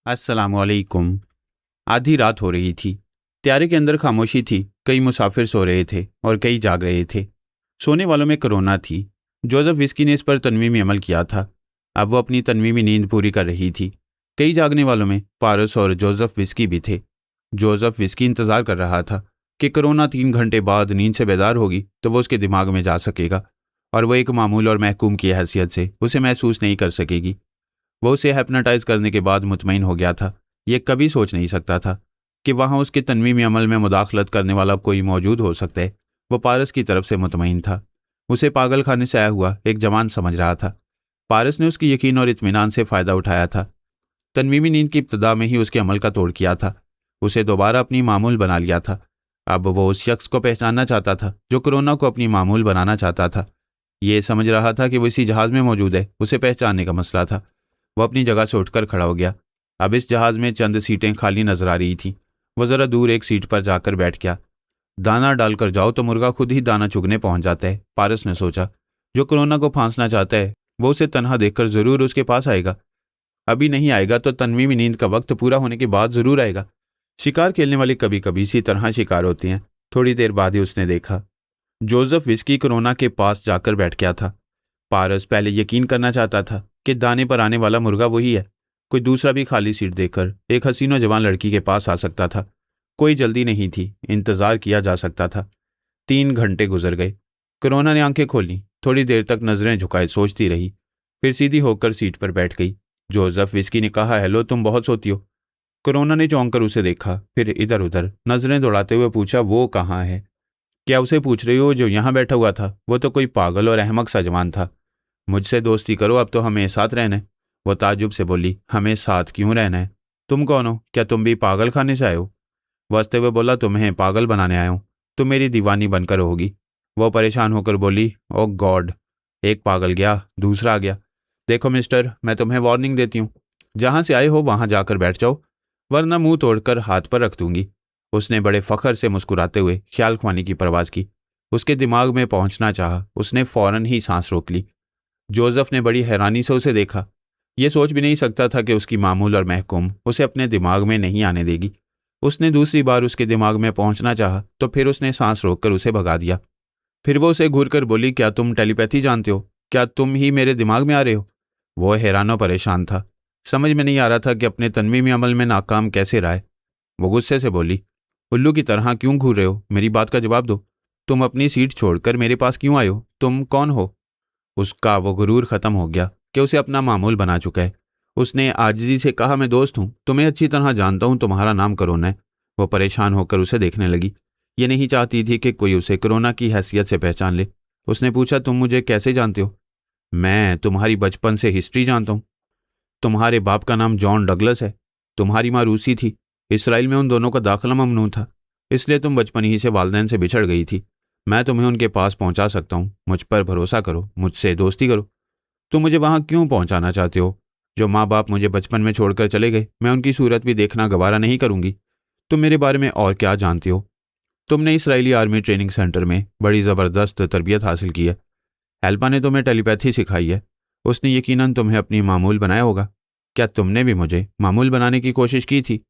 अस्सलामुअलैकुम। आधी रात हो रही थी। त्यारे के अंदर खामोशी थी। कई मुसाफिर सो रहे थे और कई जाग रहे थे। सोने वालों में कोरोना थी। जोसेफ विस्की ने इस पर तनवीमी अमल किया था। अब वो अपनी तनवीमी नींद पूरी कर रही थी। कई जागने वालों में पारस और जोसेफ विस्की भी थे। जोसेफ विस्की इंतजार कर रहा था कि कोरोना 3 घंटे बाद नींद से बेदार होगी तो वो उसके दिमाग में जा सकेगा और वो एक मामूल और महकूम की हैसियत से उसे महसूस नहीं कर सकेगी। वो उसे हिप्नोटाइज करने के बाद मुतमईन हो गया था। ये कभी सोच नहीं सकता था कि वहाँ उसके तनवीमी अमल में मुदाखलत करने वाला कोई मौजूद हो सकता है। वो पारस की तरफ से मुतमईन था। उसे पागल खाने से आया हुआ एक जवान समझ रहा था। पारस ने उसकी यकीन और इत्मीनान से फ़ायदा उठाया था। तनवीमी नींद की इब्तदा में ही उसके अमल का तोड़ किया था। उसे दोबारा अपनी मामूल बना लिया था। अब वो उस शख्स को पहचानना चाहता था जो कोरोना को अपनी मामूल बनाना चाहता था। ये समझ रहा था कि वो इसी जहाज़ में मौजूद है। उसे पहचानने का मसला था। वो अपनी जगह से उठकर खड़ा हो गया। अब इस जहाज़ में चंद सीटें खाली नजर आ रही थीं। वो ज़रा दूर एक सीट पर जाकर बैठ गया। दाना डालकर जाओ तो मुर्गा खुद ही दाना चुगने पहुंच जाता है, पारस ने सोचा। जो कोरोना को फांसना चाहता है वो उसे तन्हा देखकर ज़रूर उसके पास आएगा। अभी नहीं आएगा तो तनवीमी नींद का वक्त पूरा होने के बाद ज़रूर आएगा। शिकार खेलने वाले कभी कभी इसी तरह शिकार होते हैं। थोड़ी देर बाद ही उसने देखा जोसेफ विस्की कोरोना के पास जाकर बैठ गया था। पारस पहले यकीन करना चाहता था कि दाने पर आने वाला मुर्गा वही है। कोई दूसरा भी खाली सीट देकर एक हसीनो जवान लड़की के पास आ सकता था। कोई जल्दी नहीं थी, इंतजार किया जा सकता था। 3 घंटे गुजर गए। कोरोना ने आंखें खोली। थोड़ी देर तक नजरें झुकाए सोचती रही, फिर सीधी होकर सीट पर बैठ गई। जोसेफ विस्की ने कहा, हेलो, तुम बहुत सोती हो। कोरोना ने चौंक कर उसे देखा, फिर इधर उधर नजरें दौड़ाते हुए पूछा, वो कहाँ है? क्या उसे पूछ रही हो जो यहाँ बैठा हुआ था? वो तो कोई पागल और अहमक सा जवान था। मुझसे दोस्ती करो, अब तो हमें साथ रहना है। वो ताज्जुब से बोली, हमें साथ क्यों रहना है? तुम कौन हो? क्या तुम भी पागल खाने से आए हो? वो हंसते हुए बोला, तुम्हें पागल बनाने आया हूँ। तुम मेरी दीवानी बनकर होगी। वो परेशान होकर बोली, ओ गॉड, एक पागल गया, दूसरा आ गया। देखो मिस्टर, मैं तुम्हें वार्निंग देती हूँ, जहाँ से आए हो वहाँ जाकर बैठ जाओ, वरना मुंह तोड़कर हाथ पर रख दूंगी। उसने बड़े फखर से मुस्कुराते हुए ख्याल ख्वानी की परवाज की। उसके दिमाग में पहुंचना चाहा। उसने फौरन ही सांस रोक ली। जोसेफ ने बड़ी हैरानी से उसे देखा। ये सोच भी नहीं सकता था कि उसकी मामूल और महकूम उसे अपने दिमाग में नहीं आने देगी। उसने दूसरी बार उसके दिमाग में पहुंचना चाहा तो फिर उसने सांस रोककर उसे भगा दिया। फिर वो उसे घूरकर बोली, क्या तुम टेलीपैथी जानते हो? क्या तुम ही मेरे दिमाग में आ रहे हो? वो हैरान और परेशान था। समझ में नहीं आ रहा था कि अपने तनवीमी अमल में नाकाम कैसे रहा है। वो गुस्से से बोली, उल्लू की तरह क्यों घूर रहे हो? मेरी बात का जवाब दो। तुम अपनी सीट छोड़कर मेरे पास क्यों आए हो? तुम कौन हो? उसका वो गुरूर खत्म हो गया कि उसे अपना मामूल बना चुका है। उसने आजिज़ी से कहा, मैं दोस्त हूँ, तुम्हें अच्छी तरह जानता हूँ, तुम्हारा नाम कोरोना है। वो परेशान होकर उसे देखने लगी। ये नहीं चाहती थी कि कोई उसे कोरोना की हैसियत से पहचान ले। उसने पूछा, तुम मुझे कैसे जानते हो? मैं तुम्हारी बचपन से हिस्ट्री जानता हूँ। तुम्हारे बाप का नाम जॉन डगलस है। तुम्हारी माँ रूसी थी। इसराइल में उन दोनों का दाखिला ममनू था, इसलिए तुम बचपन ही से वालिदैन से बिछड़ गई थी। मैं तुम्हें उनके पास पहुंचा सकता हूँ। मुझ पर भरोसा करो, मुझसे दोस्ती करो। तुम मुझे वहां क्यों पहुंचाना चाहते हो? जो माँ बाप मुझे बचपन में छोड़कर चले गए, मैं उनकी सूरत भी देखना गवारा नहीं करूंगी। तुम मेरे बारे में और क्या जानते हो? तुमने इसराइली आर्मी ट्रेनिंग सेंटर में बड़ी ज़बरदस्त तरबियत हासिल की है। हेल्पा ने तुम्हें टेलीपैथी सिखाई है। उसने यकीनन तुम्हें अपनी मामूल बनाया होगा। क्या तुमने भी मुझे मामूल बनाने की कोशिश की थी?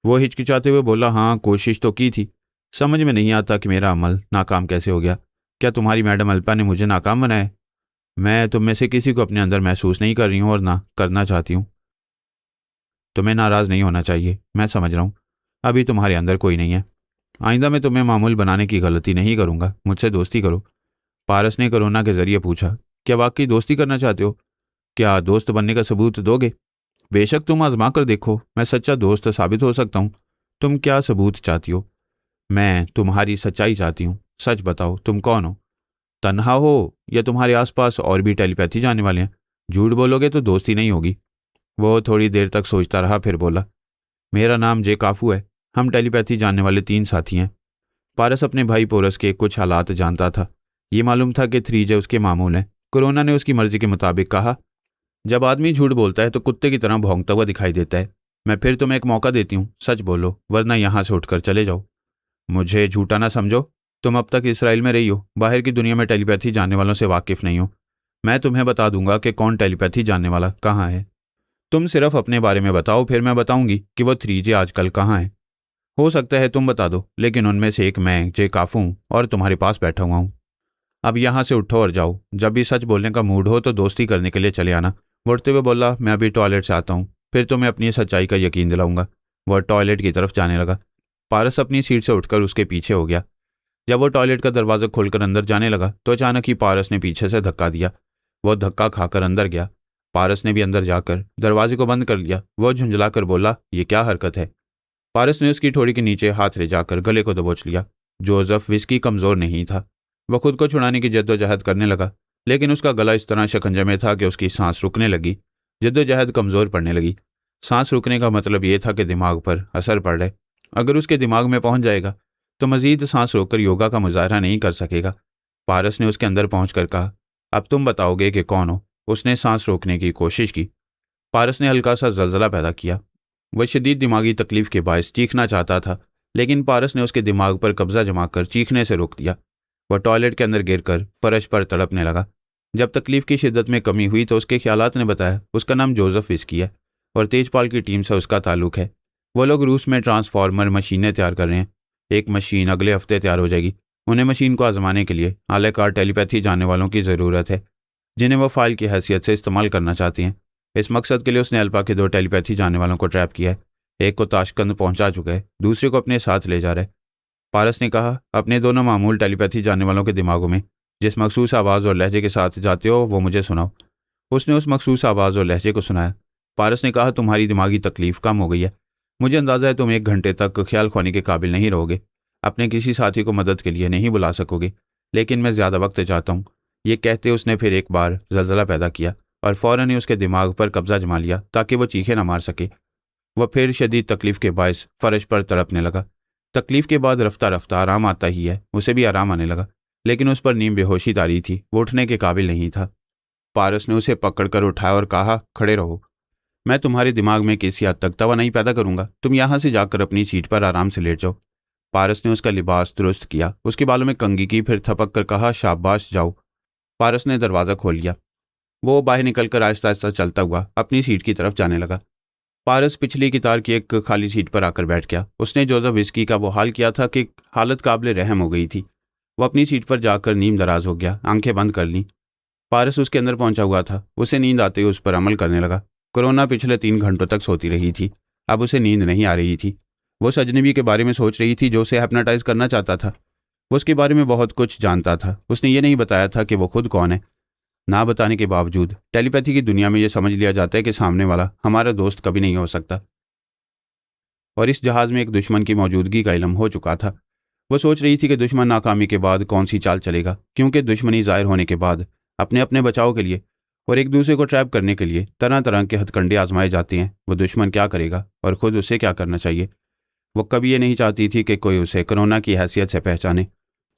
वो हिचकिचाते हुए बोला, हाँ, कोशिश तो की थी। समझ में नहीं आता कि मेरा अमल नाकाम कैसे हो गया। क्या तुम्हारी मैडम अल्पा ने मुझे नाकाम बनाया? मैं तुम में से किसी को अपने अंदर महसूस नहीं कर रही हूँ और ना करना चाहती हूँ। तुम्हें नाराज़ नहीं होना चाहिए, मैं समझ रहा हूँ अभी तुम्हारे अंदर कोई नहीं है। आइंदा मैं तुम्हें मामूल बनाने की गलती नहीं करूँगा। मुझसे दोस्ती करो। पारस ने कोरोना के जरिए पूछा, क्या वाकई दोस्ती करना चाहते हो? क्या दोस्त बनने का सबूत दोगे? बेशक, तुम आजमा कर देखो, मैं सच्चा दोस्त साबित हो सकता हूँ। तुम क्या सबूत चाहती हो? मैं तुम्हारी सच्चाई चाहती हूँ। सच बताओ, तुम कौन हो? तन्हा हो या तुम्हारे आसपास और भी टेलीपैथी जानने वाले हैं? झूठ बोलोगे तो दोस्ती नहीं होगी। वो थोड़ी देर तक सोचता रहा, फिर बोला, मेरा नाम जे काफू है। हम टेलीपैथी जानने वाले 3 साथी हैं। पारस अपने भाई पोरस के कुछ हालात जानता था। ये मालूम था कि 3J उसके मामूल हैं। कोरोना ने उसकी मर्जी के मुताबिक कहा, जब आदमी झूठ बोलता है तो कुत्ते की तरह भौंकता हुआ दिखाई देता है। मैं फिर तुम्हें एक मौका देती हूँ, सच बोलो, वरना यहाँ से उठकर चले जाओ। मुझे झूठा ना समझो। तुम अब तक इसराइल में रही हो, बाहर की दुनिया में टेलीपैथी जानने वालों से वाकिफ नहीं हो। मैं तुम्हें बता दूंगा कि कौन टेलीपैथी जानने वाला कहाँ है। तुम सिर्फ अपने बारे में बताओ, फिर मैं बताऊंगी कि वो 3J आजकल कहाँ है। हो सकता है तुम बता दो, लेकिन उनमें से एक मैं जे काफू हूँ और तुम्हारे पास बैठा हुआ हूँ। अब यहाँ से उठो और जाओ। जब भी सच बोलने का मूड हो तो दोस्ती करने के लिए चले आना। उठते हुए बोला, मैं अभी टॉयलेट से आता हूँ, फिर तुम्हें अपनी सच्चाई का यकीन दिलाऊंगा। वह टॉयलेट की तरफ जाने लगा। पारस अपनी सीट से उठकर उसके पीछे हो गया। जब वो टॉयलेट का दरवाजा खोलकर अंदर जाने लगा तो अचानक ही पारस ने पीछे से धक्का दिया। वो धक्का खाकर अंदर गया। पारस ने भी अंदर जाकर दरवाजे को बंद कर लिया। वो झुंझलाकर बोला, ये क्या हरकत है। पारस ने उसकी ठोड़ी के नीचे हाथ ले जाकर गले को दबोच लिया। जोसेफ विस्की कमजोर नहीं था। वह खुद को छुड़ाने की जद्दोजहद करने लगा, लेकिन उसका गला इस तरह शिकंजे में था कि उसकी सांस रुकने लगी। जद्दोजहद कमजोर पड़ने लगी। सांस रुकने का मतलब यह था कि दिमाग पर असर पड़ रहा है। अगर उसके दिमाग में पहुंच जाएगा तो मजीद सांस रोककर योगा का मुजाहरा नहीं कर सकेगा। पारस ने उसके अंदर पहुंचकर कहा, अब तुम बताओगे कि कौन हो। उसने सांस रोकने की कोशिश की। पारस ने हल्का सा जलजला पैदा किया। वह शदीद दिमागी तकलीफ के बायस चीखना चाहता था, लेकिन पारस ने उसके दिमाग पर कब्जा जमाकर चीखने से रोक दिया। वह टॉयलेट के अंदर गिरकर फर्श पर तड़पने लगा। जब तकलीफ की शिद्दत में कमी हुई तो उसके ख्यालात ने बताया उसका नाम जोसेफ विस्की है और तेजपाल की टीम से उसका ताल्लुक है। वो लोग रूस में ट्रांसफार्मर मशीनें तैयार कर रहे हैं। एक मशीन अगले हफ्ते तैयार हो जाएगी। उन्हें मशीन को आजमाने के लिए आले कार टेलीपैथी जानने वालों की ज़रूरत है, जिन्हें वो फाइल की हैसियत से इस्तेमाल करना चाहती हैं। इस मकसद के लिए उसने अल्पा के 2 टेलीपैथी जानने वालों को ट्रैप किया है। एक को ताशकंद पहुंचा चुका है, दूसरे को अपने साथ ले जा रहा है। पारस ने कहा, अपने दोनों मामूल टेलीपैथी जानने वालों के दिमागों में जिस मखसूस आवाज़ और लहजे के साथ जाते हो वो मुझे सुनाओ। उसने उस मखसूस आवाज़ और लहजे को सुनाया। पारस ने कहा, तुम्हारी दिमागी तकलीफ कम हो गई है। मुझे अंदाज़ा है तुम 1 घंटे तक ख्याल खोने के काबिल नहीं रहोगे। अपने किसी साथी को मदद के लिए नहीं बुला सकोगे, लेकिन मैं ज़्यादा वक्त चाहता हूँ। ये कहते उसने फिर एक बार जलजला पैदा किया और फ़ौरन ही उसके दिमाग पर कब्जा जमा लिया ताकि वो चीखे ना मार सके। वह फिर शदीद तकलीफ के बायस फर्श पर तड़पने लगा। तकलीफ के बाद रफ्ता रफ्ता आराम आता ही है, उसे भी आराम आने लगा, लेकिन उस पर नीम बेहोशी तारी थी। वो उठने के काबिल नहीं था। पारस ने उसे पकड़कर उठाया और कहा, खड़े रहो। मैं तुम्हारे दिमाग में किसी हद तक तवानाई पैदा करूंगा। तुम यहाँ से जाकर अपनी सीट पर आराम से लेट जाओ। पारस ने उसका लिबास दुरुस्त किया, उसके बालों में कंघी की, फिर थपक कर कहा, शाबाश जाओ। पारस ने दरवाज़ा खोल लिया। वो बाहर निकलकर आहिस्ता आहिस्ता चलता हुआ अपनी सीट की तरफ जाने लगा। पारस पिछली कितार की एक खाली सीट पर आकर बैठ गया। उसने जोसेफ विस्की का वो हाल किया था कि हालत काबिल रहम हो गई थी। वो अपनी सीट पर जाकर नीम दराज हो गया, आंखें बंद कर लीं। पारस उसके अंदर पहुंचा हुआ था। उसे नींद आते ही उस पर अमल करने लगा। कोरोना पिछले 3 घंटों तक सोती रही थी। अब उसे नींद नहीं आ रही थी। वो सजनबी के बारे में सोच रही थी जो उसे हिप्नोटाइज करना चाहता था। वो उसके बारे में बहुत कुछ जानता था। उसने ये नहीं बताया था कि वो खुद कौन है। ना बताने के बावजूद टेलीपैथी की दुनिया में यह समझ लिया जाता है कि सामने वाला हमारा दोस्त कभी नहीं हो सकता, और इस जहाज़ में एक दुश्मन की मौजूदगी का इल्म हो चुका था। वो सोच रही थी कि दुश्मन नाकामी के बाद कौन सी चाल चलेगा, क्योंकि दुश्मनी जाहिर होने के बाद अपने अपने बचाव के लिए और एक दूसरे को ट्रैप करने के लिए तरह तरह के हथकंडे आजमाए जाते हैं। वो दुश्मन क्या करेगा और ख़ुद उसे क्या करना चाहिए। वो कभी ये नहीं चाहती थी कि कोई उसे कोरोना की हैसियत से पहचाने।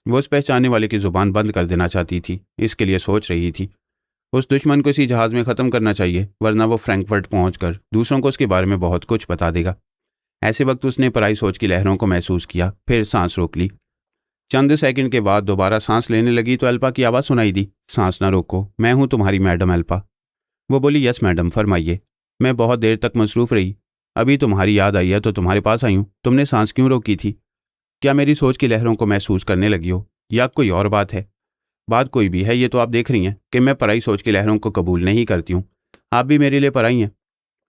वो उस पहचानने वाले की ज़ुबान बंद कर देना चाहती थी। इसके लिए सोच रही थी उस दुश्मन को इसी जहाज़ में ख़त्म करना चाहिए, वरना वो फ्रैंकफर्ट पहुंचकर दूसरों को उसके बारे में बहुत कुछ बता देगा। ऐसे वक्त उसने पराई सोच की लहरों को महसूस किया, फिर सांस रोक ली। चंद सेकंड के बाद दोबारा सांस लेने लगी तो अल्पा की आवाज़ सुनाई दी, सांस ना रोको, मैं हूँ तुम्हारी मैडम अल्पा। वो बोली, यस मैडम, फरमाइए। मैं बहुत देर तक मसरूफ़ रही, अभी तुम्हारी याद आई है तो तुम्हारे पास आई हूँ। तुमने सांस क्यों रोकी थी? क्या मेरी सोच की लहरों को महसूस करने लगी हो, या कोई और बात है? बात कोई भी है, ये तो आप देख रही हैं कि मैं पराई सोच की लहरों को कबूल नहीं करती हूँ। आप भी मेरे लिए पराई हैं।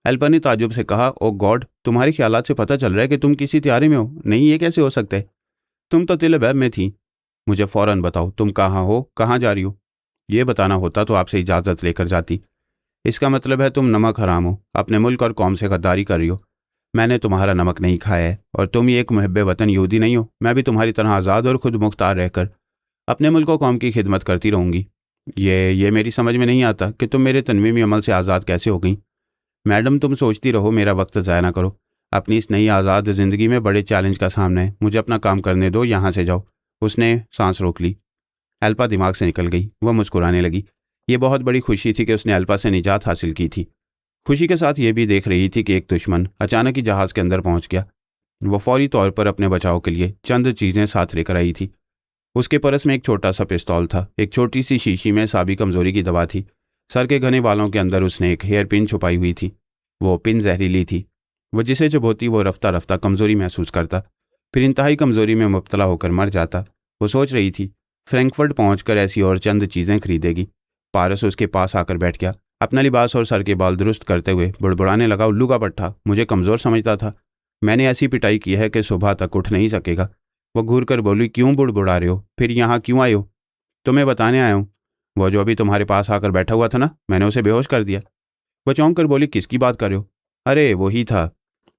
अल्पा ने ताजुब से कहा, ओ गॉड, तुम्हारे ख्यालात से पता चल रहा है कि तुम किसी त्यारे में हो। नहीं, ये कैसे हो सकता है? तुम तो तिल अबैब में थी। मुझे फ़ौरन बताओ तुम कहाँ हो, कहाँ जा रही हो। ये बताना होता तो आपसे इजाज़त लेकर जाती। इसका मतलब है तुम नमक हराम हो, अपने मुल्क और कौम से गद्दारी कर रही हो। मैंने तुम्हारा नमक नहीं खाया है, और तुम ही एक मुहब्बे वतन यहूदी नहीं हो। मैं भी तुम्हारी तरह आज़ाद और खुद मुख्तार रहकर अपने मुल्क और कौम की खिदमत करती रहूँगी। ये मेरी समझ में नहीं आता कि तुम मेरे तनवीमी अमल से आज़ाद कैसे हो गई। मैडम, तुम सोचती रहो, मेरा वक्त ज़ाया ना करो। अपनी इस नई आज़ाद ज़िंदगी में बड़े चैलेंज का सामना है। मुझे अपना काम करने दो, यहाँ से जाओ। उसने सांस रोक ली। अल्पा दिमाग से निकल गई। वह मुस्कुराने लगी। ये बहुत बड़ी खुशी थी कि उसने अल्पा से निजात हासिल की थी। खुशी के साथ ये भी देख रही थी कि एक दुश्मन अचानक ही जहाज़ के अंदर पहुंच गया। वो फौरी तौर पर अपने बचाव के लिए चंद चीज़ें साथ लेकर आई थी। उसके परस में एक छोटा सा पिस्तौल था। एक छोटी सी शीशी में साबी कमजोरी की दवा थी। सर के घने बालों के अंदर उसने एक हेयर पिन छुपाई हुई थी। वो पिन जहरीली थी। वो जिसे चुभोती वो रफ्ता रफ्ता कमज़ोरी महसूस करता, फिर इंतहाई कमज़ोरी में मुब्तला होकर मर जाता। वो सोच रही थी फ्रैंकफर्ट पहुंचकर ऐसी और चंद चीज़ें खरीदेगी। पारस उसके पास आकर बैठ गया, अपना लिबास और सर के बाल दुरुस्त करते हुए बुड़बुड़ाने लगा, उल्लू का पट्टा, मुझे कमज़ोर समझता था। मैंने ऐसी पिटाई की है कि सुबह तक उठ नहीं सकेगा। वो घूर कर बोली, क्यों बुड़बुड़ा रहे हो, फिर यहाँ क्यों आए हो? तुम्हें बताने आया हूँ। वो जो अभी तुम्हारे पास आकर बैठा हुआ था ना, मैंने उसे बेहोश कर दिया। वह चौंक कर बोली, किसकी बात कर रहे हो? अरे वही था।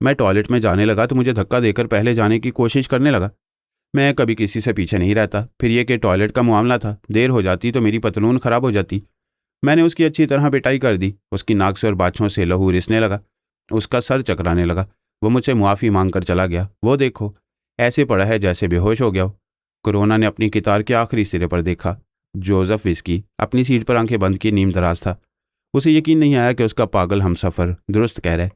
मैं टॉयलेट में जाने लगा तो मुझे धक्का देकर पहले जाने की कोशिश करने लगा। मैं कभी किसी से पीछे नहीं रहता, फिर ये कि टॉयलेट का मामला था, देर हो जाती तो मेरी पतलून खराब हो जाती। मैंने उसकी अच्छी तरह पिटाई कर दी। उसकी नाक से और बाछों से लहू रिसने लगा, उसका सर चकराने लगा। वो मुझसे मुआफ़ी मांग कर चला गया। वो देखो, ऐसे पड़ा है जैसे बेहोश हो गया हो। कोरोना ने अपनी कितार के आखिरी सिरे पर देखा। जोसेफ विस्की अपनी सीट पर आंखें बंद किए नीम दराज था। उसे यकीन नहीं आया कि उसका पागल हमसफ़र दुरुस्त कह रहा है।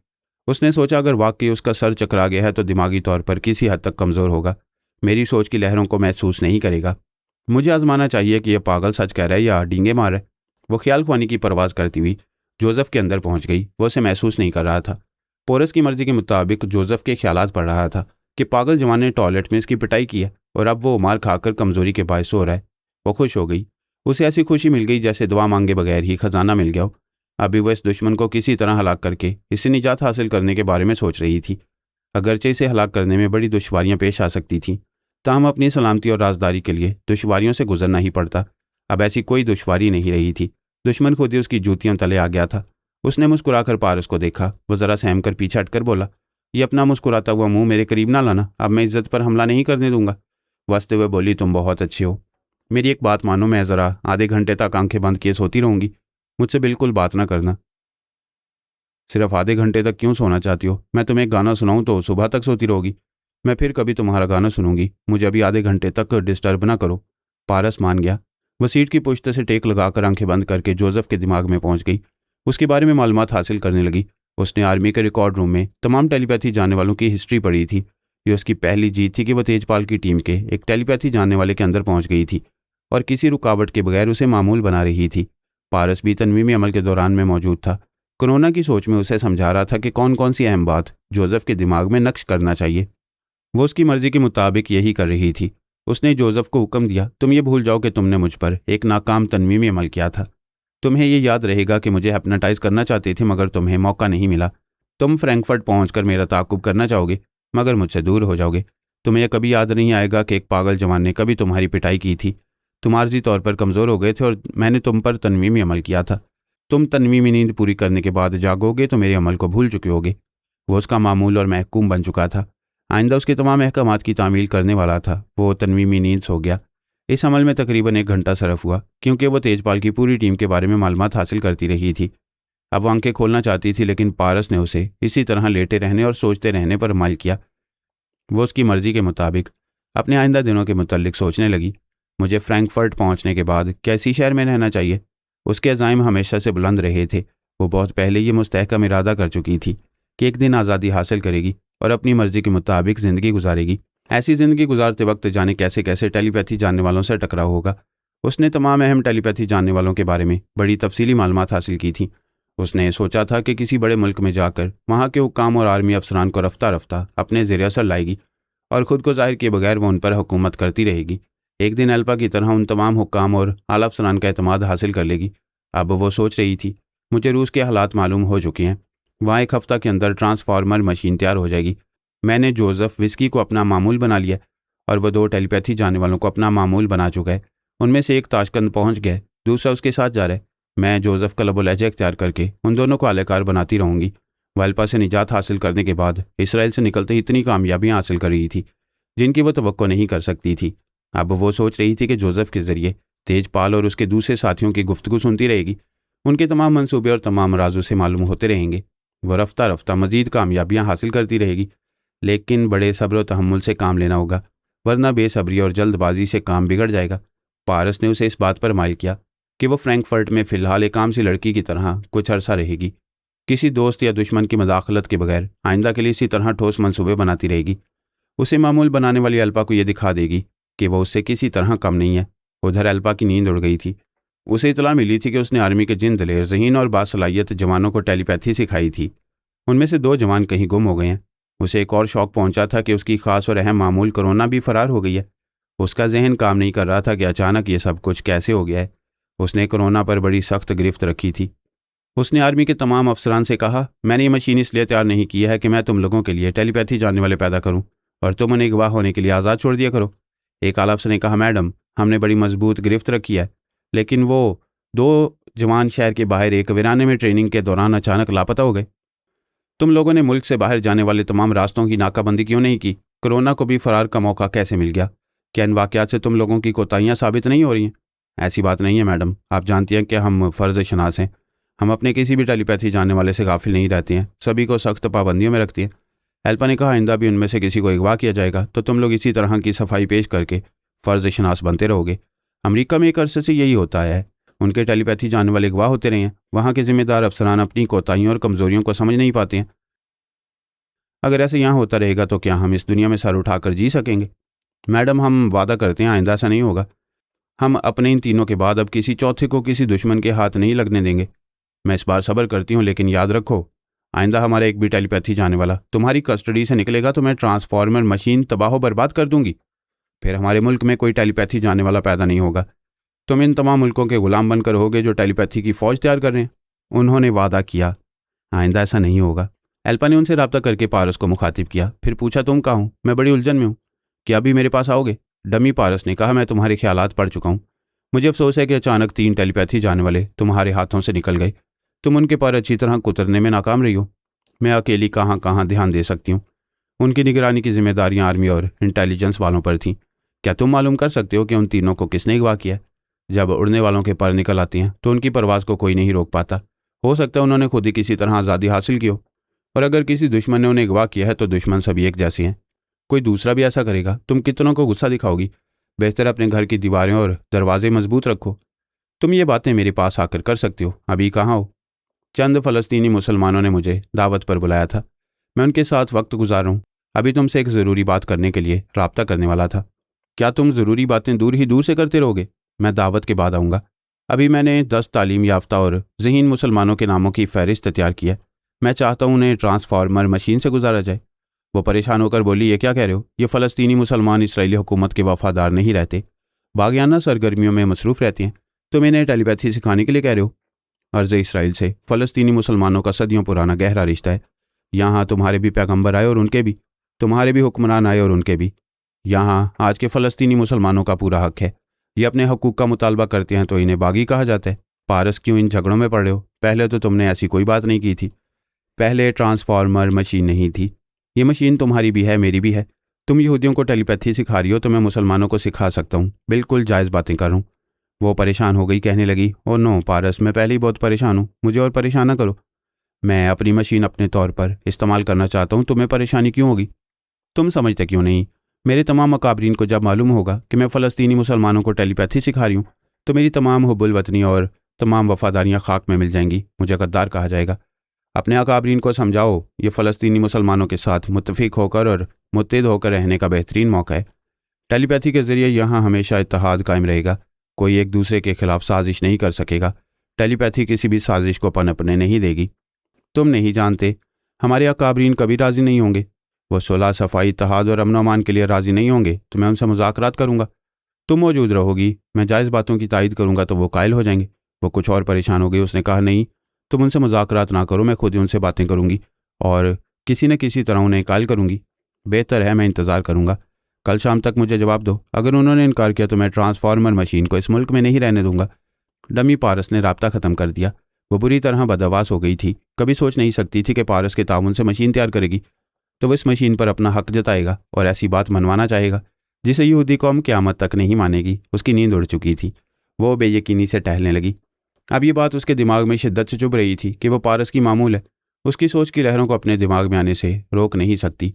उसने सोचा अगर वाकई उसका सर चकरा गया है तो दिमागी तौर पर किसी हद तक कमज़ोर होगा, मेरी सोच की लहरों को महसूस नहीं करेगा। मुझे आजमाना चाहिए कि यह पागल सच कह रहा है या डींगे मार रहा है। वो ख्याल ख्वानी की परवाज़ करती हुई जोसेफ के अंदर पहुंच गई। वो उसे महसूस नहीं कर रहा था। पोरस की मर्जी के मुताबिक जोसेफ के ख्यालात पढ़ रहा था कि पागल जवान ने टॉयलेट में इसकी पिटाई की है और अब वो मार खाकर कमज़ोरी के बायस हो रहा है। वो खुश हो गई। उसे ऐसी खुशी मिल गई जैसे दुआ मांगे बगैर ही खजाना मिल गया हो। अभी वह इस दुश्मन को किसी तरह हलाक करके इससे निजात हासिल करने के बारे में सोच रही थी। अगरचे इसे हलाक करने में बड़ी दुश्वारियां पेश आ सकती थीं, ताहम अपनी सलामती और राजदारी के लिए दुश्वारियों से गुजरना ही पड़ता। अब ऐसी कोई दुश्वारी नहीं रही थी। दुश्मन खुद ही उसकी जूतियों तले आ गया था। उसने मुस्कुराकर पारस को देखा। वो ज़रा सहम कर पीछे हटकर बोला, ये अपना मुस्कुराता हुआ मुंह मेरे करीब ना लाना, अब मैं इज्जत पर हमला नहीं करने दूंगा। वसते हुए बोली, तुम बहुत अच्छे हो। मेरी एक बात मानो, मैं ज़रा आधे घंटे तक आंखें बंद किए सोती रहूंगी। मुझसे बिल्कुल बात ना करना। सिर्फ आधे घंटे तक क्यों सोना चाहती हो? मैं तुम्हें एक गाना सुनाऊं तो सुबह तक सोती रहोगी। मैं फिर कभी तुम्हारा गाना सुनूंगी, मुझे अभी आधे घंटे तक डिस्टर्ब ना करो। पारस मान गया। वह सीट की पुश्त से टेक लगाकर आंखें बंद करके जोसेफ के दिमाग में पहुंच गई। उसके बारे में मालूमात हासिल करने लगी। उसने आर्मी के रिकॉर्ड रूम में तमाम टेलीपैथी जानने वालों की हिस्ट्री पढ़ी थी। ये उसकी पहली जीत थी कि वह तेजपाल की टीम के एक टेलीपैथी जानने वाले के अंदर पहुंच गई थी और किसी रुकावट के बगैर उसे मामूल बना रही थी। पारस भी तनवीमी अमल के दौरान में मौजूद था। कोरोना की सोच में उसे समझा रहा था कि कौन कौन सी अहम बात जोसेफ के दिमाग में नक्श करना चाहिए। वो उसकी मर्जी के मुताबिक यही कर रही थी। उसने जोसेफ को हुक्म दिया, तुम ये भूल जाओ कि तुमने मुझ पर एक नाकाम तनवीमी अमल किया था। तुम्हें ये याद रहेगा कि मुझे हिप्नोटाइज करना चाहती थी मगर तुम्हें मौका नहीं मिला। तुम फ्रैंकफर्ट पहुंचकर मेरा ताक़ुब करना चाहोगे मगर मुझसे दूर हो जाओगे। तुम्हें यह कभी याद नहीं आएगा कि एक पागल जवान ने कभी तुम्हारी पिटाई की थी। तुम आर्जी तौर पर कमज़ोर हो गए थे और मैंने तुम पर तनवीमी अमल किया था। तुम तनवीमी नींद पूरी करने के बाद जागोगे तो मेरे अमल को भूल चुके होगे। वो उसका मामूल और महकूम बन चुका था। आइंदा उसके तमाम अहकामात की तामील करने वाला था। वो तनवीमी नींद सो गया। इस अमल में तकरीबन 1 घंटा सरफ हुआ क्योंकि वो तेजपाल की पूरी टीम के बारे में मालूमात हासिल करती रही थी। अब वो आंखें खोलना चाहती थी लेकिन पारस ने उसे इसी तरह लेटे रहने और सोचते रहने पर माइल किया। वो उसकी मर्जी के मुताबिक अपने आइंदा दिनों के मुतल्लिक सोचने लगी। मुझे फ्रैंकफर्ट पहुंचने के बाद कैसी शहर में रहना चाहिए? उसके अज़ाइम हमेशा से बुलंद रहे थे। वो बहुत पहले ये मुस्तहकम इरादा कर चुकी थी कि एक दिन आज़ादी हासिल करेगी और अपनी मर्जी के मुताबिक ज़िंदगी गुजारेगी। ऐसी ज़िंदगी गुजारते वक्त जाने कैसे कैसे टेलीपैथी जानने वालों से टकराव होगा। उसने तमाम अहम टेलीपैथी जानने वालों के बारे में बड़ी तफसीली मालूमात हासिल की थी। उसने सोचा था कि किसी बड़े मुल्क में जाकर वहाँ के हुक्काम और आर्मी अफसरान को रफ्ता रफ्ता अपने ज़ेर असर लाएगी और ख़ुद को ज़ाहिर किए बगैर वो उन पर हुकूमत करती रहेगी। एक दिन अल्पा की तरह उन तमाम हुक्काम और आला अफसरान का एतमाद हासिल कर लेगी। अब वो सोच रही थी, मुझे रूस के हालात मालूम हो चुके हैं। वहाँ 1 हफ्ता के अंदर ट्रांसफार्मर मशीन तैयार हो जाएगी। मैंने जोसेफ विस्की को अपना मामूल बना लिया और वह 2 टेलीपैथी जानने वालों को अपना मामूल बना चुका है। उनमें से एक ताशकंद पहुँच गया, दूसरा उसके साथ जा रहा है। मैं जोसेफ का लबो-लहजा इख्तियार करके उन दोनों को आलेकार बनाती रहूँगी। वह अल्पा से निजात हासिल करने के बाद इसराइल से निकलते ही इतनी कामयाबियाँ हासिल कर रही थी जिनकी वो तवक्को नहीं कर सकती थी। अब वो सोच रही थी कि जोसेफ के ज़रिए तेजपाल और उसके दूसरे साथियों की गुफ्तगू सुनती रहेगी। उनके तमाम मंसूबे और तमाम राजों से मालूम होते रहेंगे। वह रफ्ता रफ्ता मज़ीद कामयाबियाँ हासिल करती रहेगी। लेकिन बड़े सब्र व तहम्मुल से काम लेना होगा वरना बेसब्री और जल्दबाजी से काम बिगड़ जाएगा। पारस ने उसे इस बात पर माइल किया कि वो फ्रैंकफर्ट में फ़िलहाल एक आम सी लड़की की तरह कुछ अरसा रहेगी। किसी दोस्त या दुश्मन की मदाखलत के बगैर आइंदा के लिए इसी तरह ठोस मंसूबे बनाती रहेगी। उसे मामूल बनाने वाली अल्पा को यह दिखा देगी कि वह उससे किसी तरह कम नहीं है। उधर अल्पा की नींद उड़ गई थी। उसे इतला मिली थी कि उसने आर्मी के जिन दलेर ज़हीन और बासलाहियत जवानों को टेलीपैथी सिखाई थी उनमें से 2 जवान कहीं गुम हो गए हैं। उसे एक और शौक पहुंचा था कि उसकी खास और अहम मामूल कोरोना भी फरार हो गई है। उसका जहन काम नहीं कर रहा था कि अचानक ये सब कुछ कैसे हो गया है। उसने कोरोना पर बड़ी सख्त गिरफ्त रखी थी। उसने आर्मी के तमाम अफसरान से कहा, मैंने ये मशीन इसलिए तैयार नहीं की है कि मैं तुम लोगों के लिए टेलीपैथी जानने वाले पैदा करूं और तुम उन्हें गवाह होने के लिए आज़ाद छोड़ दिया करो। एक आला अफसर ने कहा, मैडम हमने बड़ी मजबूत गिरफ्त रखी है, लेकिन वो 2 जवान शहर के बाहर एक वीराने में ट्रेनिंग के दौरान अचानक लापता हो गए। तुम लोगों ने मुल्क से बाहर जाने वाले तमाम रास्तों की नाकाबंदी क्यों नहीं की? कोरोना को भी फरार का मौका कैसे मिल गया? क्या इन वाक़यात से तुम लोगों की कोताहियाँ साबित नहीं हो रही हैं? ऐसी बात नहीं है मैडम, आप जानती हैं कि हम फ़र्ज़ शनास हैं। हम अपने किसी भी टेलीपैथी जानने वाले से गाफिल नहीं रहते हैं, सभी को सख्त पाबंदियों में रखती हैं। एल्पा ने कहा, आइंदा भी उनमें से किसी को अगवा किया जाएगा तो तुम लोग इसी तरह की सफाई पेश करके फ़र्ज़ शनास बनते रहोगे। अमरीका में एक अरसे से यही होता है, उनके टेलीपैथी जानने वाले गवाह होते रहे हैं। वहाँ के ज़िम्मेदार अफसरान अपनी कोताहियों और कमज़ोरियों को समझ नहीं पाते हैं। अगर ऐसे यहाँ होता रहेगा तो क्या हम इस दुनिया में सर उठाकर जी सकेंगे? मैडम हम वादा करते हैं आइंदा ऐसा नहीं होगा। हम अपने इन तीनों के बाद अब किसी चौथे को किसी दुश्मन के हाथ नहीं लगने देंगे। मैं इस बार सब्र करती हूँ, लेकिन याद रखो, आइंदा हमारा एक भी टेलीपैथी जाने वाला तुम्हारी कस्टडी से निकलेगा तो मैं ट्रांसफार्मर मशीन तबाह बर्बाद कर दूंगी। फिर हमारे मुल्क में कोई टेलीपैथी जाने वाला पैदा नहीं होगा। तुम इन तमाम मुल्कों के गुलाम बनकर होगे जो टेलीपैथी की फ़ौज तैयार कर रहे हैं। उन्होंने वादा किया, आइंदा ऐसा नहीं होगा। एल्पा ने उनसे रब्ता करके पारस को मुखातिब किया, फिर पूछा, तुम कहाँ हो? मैं बड़ी उलझन में हूँ, क्या अभी मेरे पास आओगे? डमी पारस ने कहा, मैं तुम्हारे ख्यालात पढ़ चुका हूँ। मुझे अफसोस है कि अचानक 3 टेलीपैथी जाने वाले तुम्हारे हाथों से निकल गए। तुम उनके पर अच्छी तरह कुतरने में नाकाम रही हो। मैं अकेली कहाँ कहाँ ध्यान दे सकती हूँ। उनकी निगरानी की जिम्मेदारियाँ आर्मी और इंटेलिजेंस वालों पर थीं। क्या तुम मालूम कर सकते हो कि उन तीनों को किसने अगवा किया? जब उड़ने वालों के पर निकल आते हैं तो उनकी परवाज़ को कोई नहीं रोक पाता। हो सकता है उन्होंने खुद ही किसी तरह आज़ादी हासिल की हो, और अगर किसी दुश्मन ने उन्हें अगवा किया है तो दुश्मन सभी एक जैसे हैं। कोई दूसरा भी ऐसा करेगा। तुम कितनों को गुस्सा दिखाओगी? बेहतर अपने घर की दीवारें और दरवाजे मजबूत रखो। तुम ये बातें मेरे पास आकर कर सकते हो। अभी कहाँ हो? चंद फ़लस्तीनी मुसलमानों ने मुझे दावत पर बुलाया था, मैं उनके साथ वक्त गुजार रहा हूँ। अभी तुमसे एक ज़रूरी बात करने के लिए रब्ता करने वाला था। क्या तुम ज़रूरी बातें दूर ही दूर से करते रहोगे? मैं दावत के बाद आऊँगा। अभी मैंने 10 तालीम याफ्ता और ज़हीन मुसलमानों के नामों की फ़हरिस्त तैयार की है। मैं चाहता हूँ उन्हें ट्रांसफार्मर मशीन से गुजारा जाए। वो परेशान होकर बोली, ये क्या कह रहे हो? ये फ़लस्तीनी मुसलमान इसराइली हुकूमत के वफ़ादार नहीं रहते, बागियाना सरगर्मियों में मसरूफ़ रहते हैं। तुम इन्हें टेलीपैथी सिखाने के लिए कह रहे हो? अर्ज़ इसराइल से फ़लस्तीनी मुसलमानों का सदियों पुराना गहरा रिश्ता है। यहाँ तुम्हारे भी पैगंबर आए और उनके भी, तुम्हारे भी हुक्मरान आए और उनके भी। यहाँ आज के फ़लस्तीनी मुसलमानों का पूरा हक है। ये अपने हकूक़ का मुतालबा करते हैं तो इन्हें बागी कहा जाता है। पारस क्यों इन झगड़ों में पड़ रहे हो? पहले तो तुमने ऐसी कोई बात नहीं की थी। पहले ट्रांसफार्मर मशीन नहीं थी। ये मशीन तुम्हारी भी है, मेरी भी है। तुम यहूदियों को टेलीपैथी सिखा रही हो तो मैं मुसलमानों को सिखा सकता हूँ। बिल्कुल जायज़ बातें कर रहा हूँ। वो परेशान हो गई, कहने लगी, ओ नो पारस, मैं पहले ही बहुत परेशान हूँ, मुझे और परेशान ना करो। मैं अपनी मशीन अपने तौर पर इस्तेमाल करना चाहता हूँ, तुम्हें परेशानी क्यों होगी? तुम समझते क्यों नहीं? मेरे तमाम अकाबरीन को जब मालूम होगा कि मैं फ़लस्तीनी मुसलमानों को टेलीपैथी सिखा रही हूँ तो मेरी तमाम हुब्बुल वतनी और तमाम वफ़ादारियाँ खाक में मिल जाएंगी, मुझे गद्दार कहा जाएगा। अपने अकाबरीन को समझाओ, ये फ़लस्तीनी मुसलमानों के साथ मुत्तफ़िक होकर और मुत्तहिद होकर रहने का बेहतरीन मौका है। टेलीपैथी के ज़रिए यहाँ हमेशा इत्तेहाद कायम रहेगा। कोई एक दूसरे के खिलाफ साजिश नहीं कर सकेगा। टेलीपैथी किसी भी साजिश को पनपने नहीं देगी। तुम नहीं जानते, हमारे अकाबरीन कभी राज़ी नहीं होंगे। वो सुलह, सफाई, इत्तेहाद और अमन अमान के लिए राज़ी नहीं होंगे तो मैं उनसे मुज़ाकरात करूँगा। तुम मौजूद रहोगी, मैं जायज़ बातों की तायद करूँगा तो वो कायल हो जाएंगे। वो कुछ और परेशान हो गई। उसने कहा, नहीं, तुम उनसे मुज़ाकरात ना करो, मैं खुद ही उनसे बातें करूँगी और किसी न किसी तरह उन्हें कायल करूँगी। बेहतर है मैं इंतज़ार करूँगा। कल शाम तक मुझे जवाब दो। अगर उन्होंने इनकार किया तो मैं ट्रांसफार्मर मशीन को इस मुल्क में नहीं रहने दूंगा। डमी पारस ने राब्ता ख़त्म कर दिया। वो बुरी तरह बदहवास हो गई थी। कभी सोच नहीं सकती थी कि पारस के ताउन से मशीन तैयार करेगी तो वो इस मशीन पर अपना हक जताएगा और ऐसी बात मनवाना चाहेगा जिसे यहूदी कौम क़यामत तक नहीं मानेगी। उसकी नींद उड़ चुकी थी। वो बेयकीनी से टहलने लगी। अब ये बात उसके दिमाग में शिद्दत से चुभ रही थी कि वो पारस की मामूल है। उसकी सोच की लहरों को अपने दिमाग में आने से रोक नहीं सकती।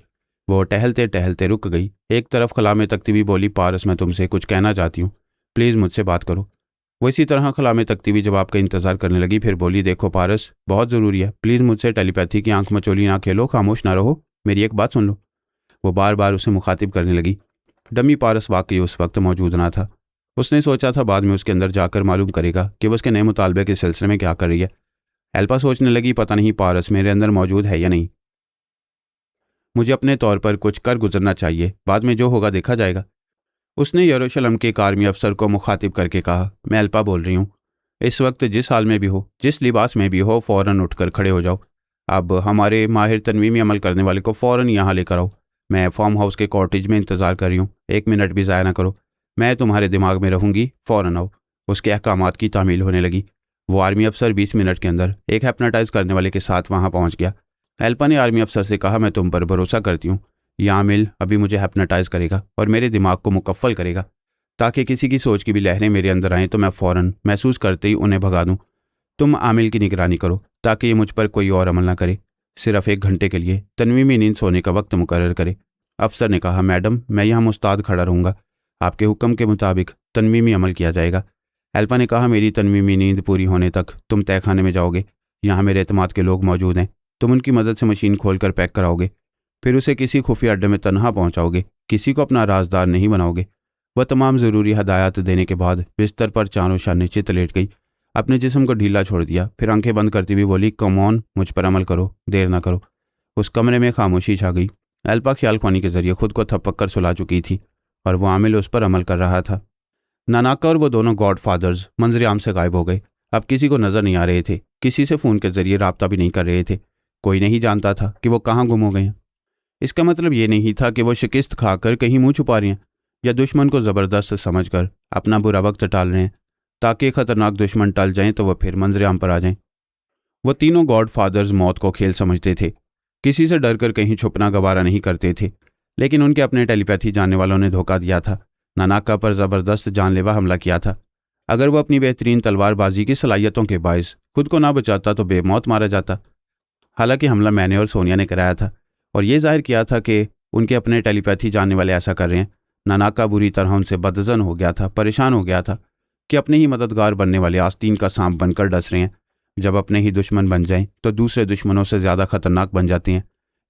वो टहलते टहलते रुक गई। एक तरफ खला में तकती हुई बोली, पारस, मैं तुमसे कुछ कहना चाहती हूँ, प्लीज़ मुझसे बात करो। वो इसी तरह खला में तकती हुई जवाब का इंतज़ार करने लगी। फिर बोली, देखो पारस, बहुत ज़रूरी है, प्लीज़ मुझसे टेलीपैथी की आंख मचोली ना खेलो, खामोश ना रहो, मेरी एक बात सुन लो। वो बार बार उसे मुखातिब करने लगी। डमी पारस वाकई उस वक्त मौजूद ना था। उसने सोचा था बाद में उसके अंदर जाकर मालूम करेगा कि वो उसके नए मुतालबे के सिलसिले में क्या कर रही है। एल्पा सोचने लगी, पता नहीं पारस मेरे अंदर मौजूद है या नहीं। मुझे अपने तौर पर कुछ कर गुजरना चाहिए, बाद में जो होगा देखा जाएगा। उसने यरूशलेम के एक आर्मी अफसर को मुखातिब करके कहा, मैं एल्पा बोल रही हूँ। इस वक्त जिस हाल में भी हो, जिस लिबास में भी हो, फ़ौरन उठकर खड़े हो जाओ। अब हमारे माहिर तनवीमी अमल करने वाले को फ़ौरन यहाँ लेकर आओ। मैं फार्म हाउस के कॉटेज में इंतज़ार कर रही हूँ, 1 मिनट भी ज़ाया ना करो। मैं तुम्हारे दिमाग में रहूँगी, फ़ौरन आओ। उसके अहकामात की तामील होने लगी। वो आर्मी अफसर 20 मिनट के अंदर एक हेप्नाटाइज करने वाले के साथ वहाँ पहुँच गया। एल्पा ने आर्मी अफसर से कहा, मैं तुम पर भरोसा करती हूँ। यह आमिल अभी मुझे हेप्नाटाइज करेगा और मेरे दिमाग को मुकफ्फल करेगा, ताकि किसी की सोच की भी लहरें मेरे अंदर आएँ तो मैं फ़ौरन महसूस करते ही उन्हें भगा दूँ। तुम आमिल की निगरानी करो ताकि ये मुझ पर कोई और अमल ना करे। सिर्फ 1 घंटे के लिए तनवीमी नींद सोने का वक्त मुकर्रर करे। अफसर ने कहा, मैडम मैं यहाँ मुस्ताद खड़ा रहूँगा, आपके हुक्म के मुताबिक तनवीमी अमल किया जाएगा। एल्पा ने कहा, मेरी तनवीमी नींद पूरी होने तक तुम तहखाने में जाओगे। यहाँ मेरे एतमाद के लोग मौजूद हैं। तुम उनकी मदद से मशीन खोलकर पैक कराओगे, फिर उसे किसी खुफिया अड्डे में तनहा पहुँचाओगे। किसी को अपना राजदार नहीं बनाओगे। वह तमाम ज़रूरी हदायत देने के बाद बिस्तर पर चारों शाने चित लेट गई। अपने जिस्म को ढीला छोड़ दिया, फिर आंखें बंद करती हुई बोली, कम ऑन, मुझ पर अमल करो, देर ना करो। उस कमरे में खामोशी छा गई। एल्पा ख्याल ख्वानी के जरिए खुद को थपक कर सुला चुकी थी और वो आमिल उस पर अमल कर रहा था। नानाका और वो दोनों गॉड फादर्स मंजर आम से गायब हो गए। अब किसी को नजर नहीं आ रहे थे, किसी से फ़ोन के जरिए रब्ता भी नहीं कर रहे थे। कोई नहीं जानता था कि वो कहाँ गुम हो गए हैं। इसका मतलब ये नहीं था कि वो शिकस्त खाकर कहीं मुंह छुपा रहे हैं या दुश्मन को ज़बरदस्त समझकर अपना बुरा वक्त टाल रहे हैं, ताकि खतरनाक दुश्मन टल जाएं तो वह फिर मंजर आम पर आ जाएं। वो तीनों गॉड फादर्स मौत को खेल समझते थे, किसी से डरकर कहीं छुपना गवारा नहीं करते थे। लेकिन उनके अपने टेलीपैथी जानने वालों ने धोखा दिया था, नानाका पर ज़बरदस्त जानलेवा हमला किया था। अगर वो अपनी बेहतरीन तलवारबाजी की सलाहियतों के बायस खुद को ना बचाता तो बेमौत मारा जाता। हालांकि हमला मैंने और सोनिया ने कराया था और ये जाहिर किया था कि उनके अपने टेलीपैथी जानने वाले ऐसा कर रहे हैं। नानाका बुरी तरह उनसे बदजन हो गया था, परेशान हो गया था कि अपने ही मददगार बनने वाले आस्तीन का सांप बनकर डस रहे हैं। जब अपने ही दुश्मन बन जाएं तो दूसरे दुश्मनों से ज़्यादा खतरनाक बन जाते हैं।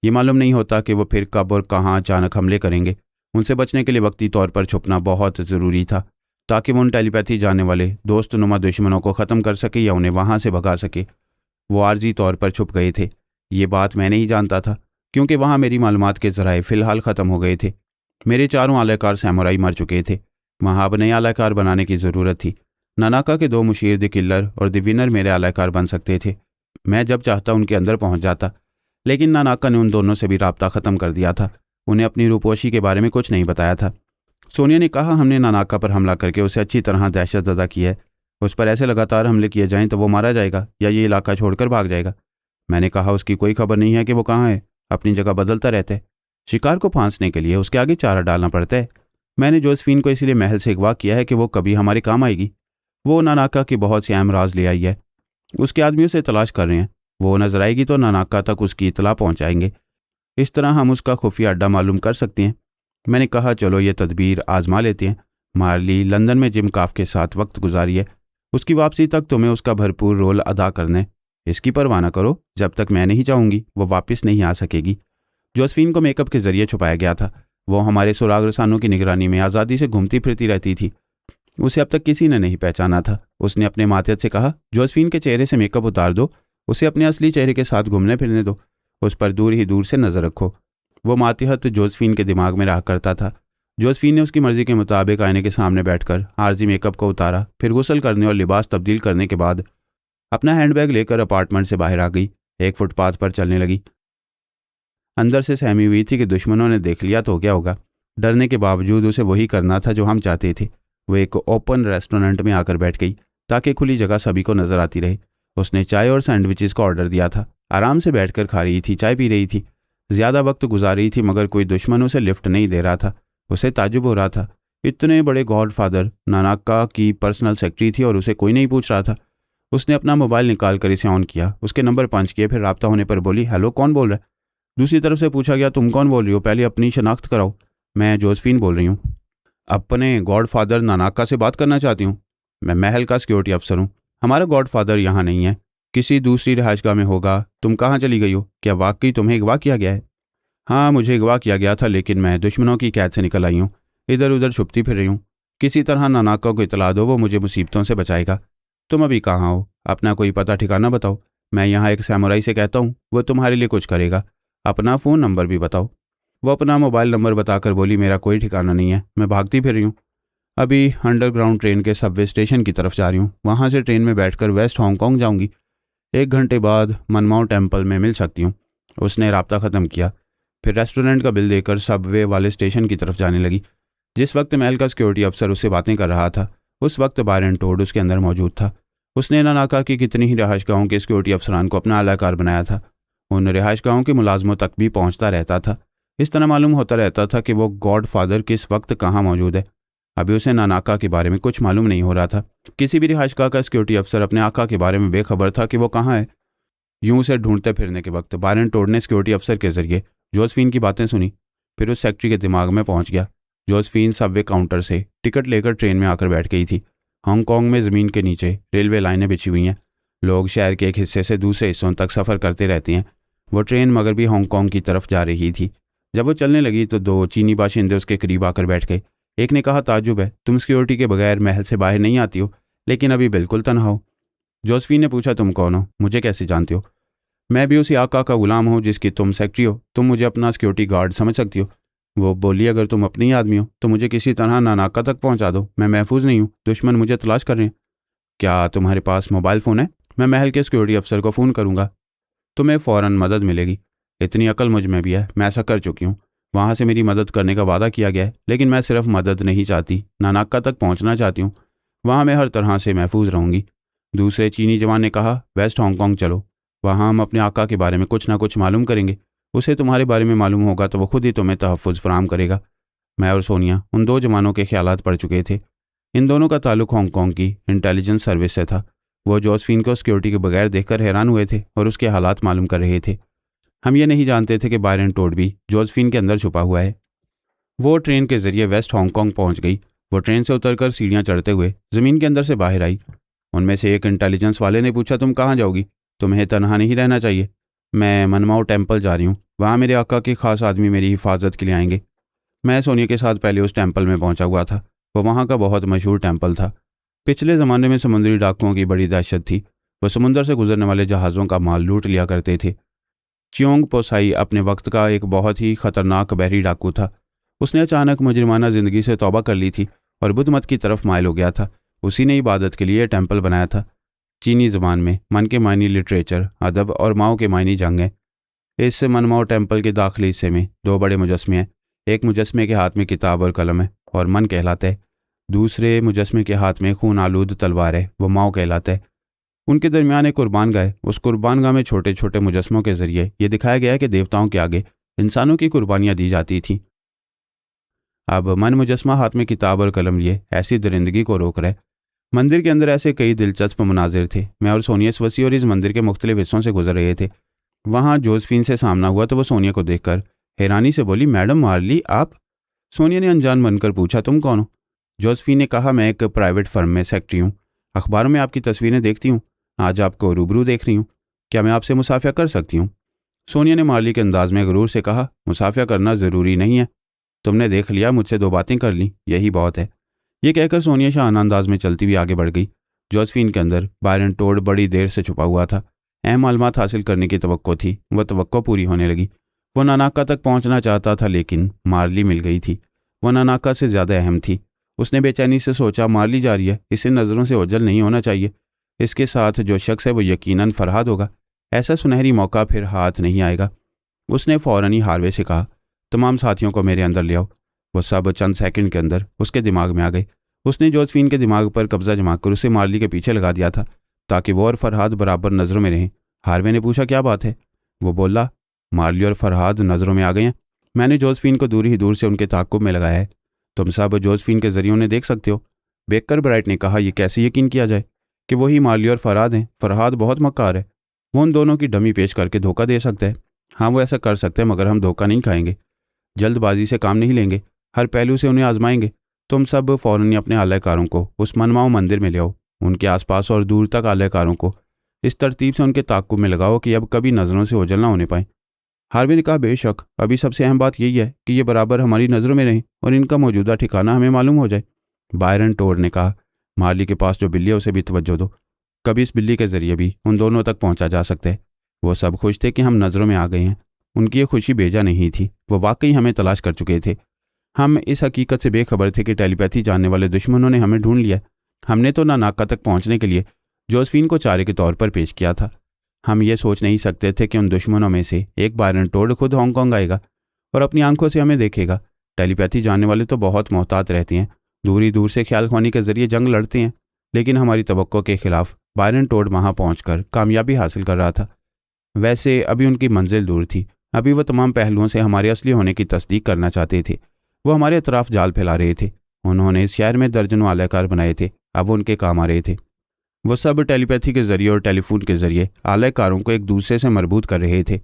ये मालूम नहीं होता कि वो फिर कब और कहाँ अचानक हमले करेंगे। उनसे बचने के लिए वक्ती तौर पर छुपना बहुत ज़रूरी था, ताकि वो उन टेलीपैथी जानने वाले दोस्त नुमा दुश्मनों को ख़त्म कर सके या उन्हें वहाँ से भगा सके। वो आर्जी तौर पर छुप गए थे। ये बात मैं नहीं जानता था, क्योंकि वहाँ मेरी मालूमात के ज़राए फ़िलहाल ख़त्म हो गए थे। मेरे चारों आलाकार सैमुराई मर चुके थे। वहाँ अब नए आलाकार बनाने की ज़रूरत थी। नानाका के 2 मुशीर द किलर और द विनर मेरे आलाकार बन सकते थे। मैं जब चाहता उनके अंदर पहुँच जाता, लेकिन नानाका ने उन दोनों से भी राब्ता ख़त्म कर दिया था। उन्हें अपनी रूपोशी के बारे में कुछ नहीं बताया था। सोनिया ने कहा, हमने नानाका पर हमला करके उसे अच्छी तरह दहशतज़दा किया है। उस पर ऐसे लगातार हमले किए जाएं तो वो मारा जाएगा या ये इलाका छोड़कर भाग जाएगा। मैंने कहा, उसकी कोई खबर नहीं है कि वो कहाँ है, अपनी जगह बदलता रहता है। शिकार को फांसने के लिए उसके आगे चारा डालना पड़ता है। मैंने जोसेफीन को इसलिए महल से अगवा किया है कि वो कभी हमारे काम आएगी। वो नानाका की बहुत से अहम राज ले आई है। उसके आदमियों से तलाश कर रहे हैं। वो नजर आएगी तो नानाका तक उसकी इतला पहुंचाएंगे। इस तरह हम उसका खुफिया अड्डा मालूम कर सकते हैं। मैंने कहा, चलो ये तदबीर आजमा लेते हैं। मार्ली लंदन में जिम काफ के साथ वक्त गुजारी है। उसकी वापसी तक तुम्हें उसका भरपूर रोल अदा करना है। इसकी परवाह न करो, जब तक मैं नहीं चाहूँगी वो वापस नहीं आ सकेगी। जोसेफीन को मेकअप के जरिए छुपाया गया था। वो हमारे सुराग रसानों की निगरानी में आज़ादी से घूमती फिरती रहती थी। उसे अब तक किसी ने नहीं पहचाना था। उसने अपने मातियत से कहा, जोसेफीन के चेहरे से मेकअप उतार दो, उसे अपने असली चेहरे के साथ घूमने फिरने दो, उस पर दूर ही दूर से नज़र रखो। वो मातिहत जोसेफीन के दिमाग में रहा करता था। जोसेफीन ने उसकी मर्जी के मुताबिक आईने के सामने बैठकर आर्जी मेकअप को उतारा, फिर गुस्ल करने और लिबास तब्दील करने के बाद अपना हैंडबैग लेकर अपार्टमेंट से बाहर आ गई। एक फुटपाथ पर चलने लगी। अंदर से सहमी हुई थी कि दुश्मनों ने देख लिया तो क्या होगा। डरने के बावजूद उसे वही करना था जो हम चाहते थे। वो एक ओपन रेस्टोरेंट में आकर बैठ गई ताकि खुली जगह सभी को नजर आती रहे। उसने चाय और सैंडविचेस का ऑर्डर दिया था। आराम से बैठकर खा रही थी, चाय पी रही थी, ज़्यादा वक्त गुजार रही थी, मगर कोई दुश्मन उसे लिफ्ट नहीं दे रहा था। उसे ताजुब हो रहा था। इतने बड़े गॉड फादर नानाका की पर्सनल सेक्रेटरी थी और उसे कोई नहीं पूछ रहा था। उसने अपना मोबाइल निकाल कर इसे ऑन किया, उसके नंबर पंच किए, फिर राब्ता होने पर बोली, हेलो, कौन बोल रहा है? दूसरी तरफ से पूछा गया, तुम कौन बोल रही हो? पहले अपनी शनाख्त कराओ। मैं जोसेफीन बोल रही हूँ। अपने गॉड फादर नानाका से बात करना चाहती हूँ। मैं महल का सिक्योरिटी अफसर हूँ। हमारा गॉड फादर यहाँ नहीं है, किसी दूसरी रिहाइशगाह में होगा। तुम कहाँ चली गई हो? क्या वाकई तुम्हें अगवा किया गया है? हाँ, मुझे अगवा किया गया था, लेकिन मैं दुश्मनों की कैद से निकल आई हूँ। इधर उधर छुपती फिर रही हूँ। किसी तरह नानाका को इतला दो, वो मुझे मुसीबतों से बचाएगा। तुम अभी कहाँ हो? अपना कोई पता ठिकाना बताओ। मैं यहाँ एक सैमुराई से कहता हूँ, वो तुम्हारे लिए कुछ करेगा। अपना फ़ोन नंबर भी बताओ। वो अपना मोबाइल नंबर बताकर बोली, मेरा कोई ठिकाना नहीं है, मैं भागती फिर रही हूँ। अभी अंडरग्राउंड ट्रेन के सबवे स्टेशन की तरफ जा रही हूँ, वहाँ से ट्रेन में बैठकर वेस्ट हांगकांग जाऊँगी। 1 घंटे बाद मनमाओ टेम्पल में मिल सकती हूँ। उसने राब्ता ख़त्म किया। फिर रेस्टोरेंट का बिल देकर सबवे वाले स्टेशन की तरफ जाने लगी। जिस वक्त महल का सिक्योरिटी अफसर उससे बातें कर रहा था, उस वक्त बायरन टोड उसके अंदर मौजूद था। उसने नानाका की कितनी ही रिहाइशगाहों के सिक्योरिटी अफसरान को अपना अलाकार बनाया था। उन रिहाइशगाहों के मुलाजमों तक भी पहुंचता रहता था। इस तरह मालूम होता रहता था कि वो गॉड फादर किस वक्त कहाँ मौजूद है। अभी उसे नानाका के बारे में कुछ मालूम नहीं हो रहा था। किसी भी रिहाइशगाह का सिक्योरिटी अफसर अपने आका के बारे में बेखबर था कि वो कहाँ है। यूं उसे ढूंढते फिरने के वक्त बायरन टोड ने सिक्योरिटी अफसर के जरिए जोसेफिन की बातें सुनी। फिर उस सेक्रेटरी के दिमाग में पहुंच गया। जोसेफिन सबवे काउंटर से टिकट लेकर ट्रेन में आकर बैठ गई थी। हांगकांग में ज़मीन के नीचे रेलवे लाइनें बिछी हुई हैं। लोग शहर के एक हिस्से से दूसरे हिस्सों तक सफ़र करते रहते हैं। वो ट्रेन मगर भी हांगकांग की तरफ जा रही थी। जब वो चलने लगी तो 2 चीनी बाशिंदे उसके करीब आकर बैठ गए। एक ने कहा, ताज्जुब है, तुम सिक्योरिटी के बगैर महल से बाहर नहीं आती हो, लेकिन अभी बिल्कुल तनहा हो। जोसेफिन ने पूछा, तुम कौन हो, मुझे कैसे जानती हो? मैं भी उसी आका का गुलाम हूँ जिसकी तुम सेक्रेटरी हो। तुम मुझे अपना सिक्योरिटी गार्ड समझ सकती हो। वो बोली, अगर तुम अपने ही आदमी हो तो मुझे किसी तरह नानाका तक पहुँचा दो। मैं महफूज नहीं हूँ, दुश्मन मुझे तलाश कर रहे हैं। क्या तुम्हारे पास मोबाइल फ़ोन है? मैं महल के सिक्योरिटी अफसर को फ़ोन करूँगा, तुम्हें फ़ौरन मदद मिलेगी। इतनी अकल मुझ में भी है, मैं ऐसा कर चुकी हूँ। वहाँ से मेरी मदद करने का वादा किया गया है, लेकिन मैं सिर्फ मदद नहीं चाहती, नानाका तक पहुँचना चाहती हूँ। वहाँ मैं हर तरह से महफूज रहूँगी। दूसरे चीनी जवान ने कहा, वेस्ट हांगकांग चलो, वहाँ हम अपने आका के बारे में कुछ ना कुछ मालूम करेंगे। उसे तुम्हारे बारे में मालूम होगा तो वो खुद ही तुम्हें तहफ़्फ़ुज़ फराहम करेगा। मैं और सोनिया उन 2 जवानों के ख्यालात पड़ चुके थे। इन दोनों का ताल्लुक हांगकांग की इंटेलिजेंस सर्विस से था। वो जोसेफिन को सिक्योरिटी के बगैर देखकर हैरान हुए थे और उसके हालात मालूम कर रहे थे। हम ये नहीं जानते थे कि बायरन टोड भी जोसेफिन के अंदर छुपा हुआ है। वो ट्रेन के जरिए वेस्ट हांगकांग पहुंच गई। वो ट्रेन से उतरकर सीढ़ियां चढ़ते हुए ज़मीन के अंदर से बाहर आई। उनमें से एक इंटेलिजेंस वाले ने पूछा, तुम कहाँ जाओगी? तुम्हें तनहा नहीं रहना चाहिए। मैं मनमाओ टेम्पल जा रही हूँ, वहाँ मेरे आका के खास आदमी मेरी हिफाजत के लिए आएंगे। मैं सोनिया के साथ पहले उस टेम्पल में पहुंचा हुआ था। वो वहाँ का बहुत मशहूर टेम्पल था। पिछले ज़माने में समुद्री डाकुओं की बड़ी दहशत थी। वह समुंदर से गुजरने वाले जहाज़ों का माल लूट लिया करते थे। चियोंग पोसाई अपने वक्त का एक बहुत ही खतरनाक बहरी डाकू था। उसने अचानक मुजरिमाना ज़िंदगी से तौबा कर ली थी और बुद्ध मत की तरफ माइल हो गया था। उसी ने इबादत के लिए टेम्पल बनाया था। चीनी ज़बान में मन के मायने लिटरेचर, अदब और माओ के मायने जंग है। इस मनमाओ टेम्पल के दाखिली हिस्से में 2 बड़े मुजस्मे हैं। एक मुजस्मे के हाथ में किताब और कलम है और मन कहलाता है। दूसरे मुजस्मे के हाथ में खून आलूद तलवार है, वो माओ कहलाता है। उनके दरमियान एक कुर्बान गाह है। उस कुर्बान गाह में छोटे छोटे मुजस्मों के जरिए ये दिखाया गया है कि देवताओं के आगे इंसानों की कुर्बानियाँ दी जाती थीं। अब मन मुजस्मा हाथ में किताब और कलम लिए ऐसी दरिंदगी को रोक रहा है। मंदिर के अंदर ऐसे कई दिलचस्प मनाजिर थे। मैं और सोनिया इस वसी और इस मंदिर के मुख्तलिफ हिस्सों से गुजर रहे थे। वहाँ जोसेफिन से सामना हुआ तो वो सोनिया को देखकर हैरानी से बोली, मैडम मार्ली आप? सोनिया ने अनजान बनकर पूछा, तुम कौन हो? जोसेफिन ने कहा, मैं एक प्राइवेट फर्म में सेक्रेटरी हूँ। अखबारों में आपकी तस्वीरें देखती हूँ, आज आपको रूबरू देख रही हूँ। क्या मैं आपसे मुसाफिया कर सकती हूँ? सोनिया ने मार्ली के अंदाज में गुरूर से कहा, मुसाफिया करना ज़रूरी नहीं है। तुमने देख लिया, मुझसे 2 बातें कर ली, यही बहुत है। ये कहकर सोनिया शाहाना अंदाज में चलती हुई आगे बढ़ गई। जोसेफिन के अंदर बायरन टोड बड़ी देर से छुपा हुआ था। अहम मालूमात हासिल करने की तवक्को थी। वह तवक्को पूरी होने लगी। वो नानाका तक पहुंचना चाहता था, लेकिन मार्ली मिल गई थी। वह नानाका से ज़्यादा अहम थी। उसने बेचैनी से सोचा, मार्ली जा रही है, इसे नज़रों से ओझल नहीं होना चाहिए। इसके साथ जो शख्स है वो यकीनन फरहाद होगा। ऐसा सुनहरी मौका फिर हाथ नहीं आएगा। उसने फ़ौरन ही हार्वे से कहा, तमाम साथियों को मेरे अंदर ले आओ। वो सब चंद सेकंड के अंदर उसके दिमाग में आ गए। उसने जोसेफिन के दिमाग पर कब्जा जमाकर उसे मार्ली के पीछे लगा दिया था ताकि वो और फरहाद बराबर नज़रों में रहें। हार्वे ने पूछा, क्या बात है? वो बोला, मार्ली और फरहाद नज़रों में आ गए हैं। मैंने जोसेफिन को दूर ही दूर से उनके ताक़ुब में लगाया है। तुम सब जोसेफिन के ज़रिए उन्हें देख सकते हो। बेकर ब्राइट ने कहा, यह कैसे यकीन किया जाए कि वही मार्ली और फरहाद हैं? फरहाद बहुत मक्कार है, वो उन दोनों की डमी पेश करके धोखा दे सकता है। हाँ, वो ऐसा कर सकते हैं, मगर हम धोखा नहीं खाएंगे, जल्दबाजी से काम नहीं लेंगे, हर पहलू से उन्हें आजमाएंगे। तुम सब फ़ौरन अपने आलाकारों को उस मनमाओ मंदिर में ले आओ। उनके आसपास और दूर तक आलाकारों को इस तरतीब से उनके ताक़ुब में लगाओ कि अब कभी नज़रों से ओझल ना होने पाए। हार्वे ने कहा, बेशक, अभी सबसे अहम बात यही है कि ये बराबर हमारी नज़रों में रहें और इनका मौजूदा ठिकाना हमें मालूम हो जाए। बायरन टोड ने कहा, मार्ली के पास जो बिल्ली है उसे भी तवज्जो दो। कभी इस बिल्ली के जरिए भी उन दोनों तक पहुंचा जा सकता है। वो सब खुश थे कि हम नज़रों में आ गए हैं। उनकी ये खुशी बेजा नहीं थी, वो वाकई हमें तलाश कर चुके थे। हम इस हकीकत से बेखबर थे कि टेलीपैथी जानने वाले दुश्मनों ने हमें ढूंढ लिया। हमने तो नानाका तक पहुंचने के लिए जोसेफिन को चारे के तौर पर पेश किया था। हम ये सोच नहीं सकते थे कि उन दुश्मनों में से एक बायरन टोड खुद हांगकांग आएगा और अपनी आंखों से हमें देखेगा। टेलीपैथी जानने वाले तो बहुत मोहतात रहते हैं, दूरी दूर से ख्याल ख्वानी के जरिए जंग लड़ते हैं, लेकिन हमारी तवक्को के खिलाफ बायरन टोड वहां पहुंचकर कामयाबी हासिल कर रहा था। वैसे अभी उनकी मंजिल दूर थी। अभी वह तमाम पहलुओं से हमारे असली होने की तस्दीक करना चाहते थे। वो हमारे अतराफ जाल फैला रहे थे। उन्होंने इस शहर में दर्जनों आलाकार बनाए थे, अब वो उनके काम आ रहे थे। वो सब टेलीपैथी के जरिए और टेलीफोन के जरिए आलाकारों को एक दूसरे से मरबूत कर रहे थे।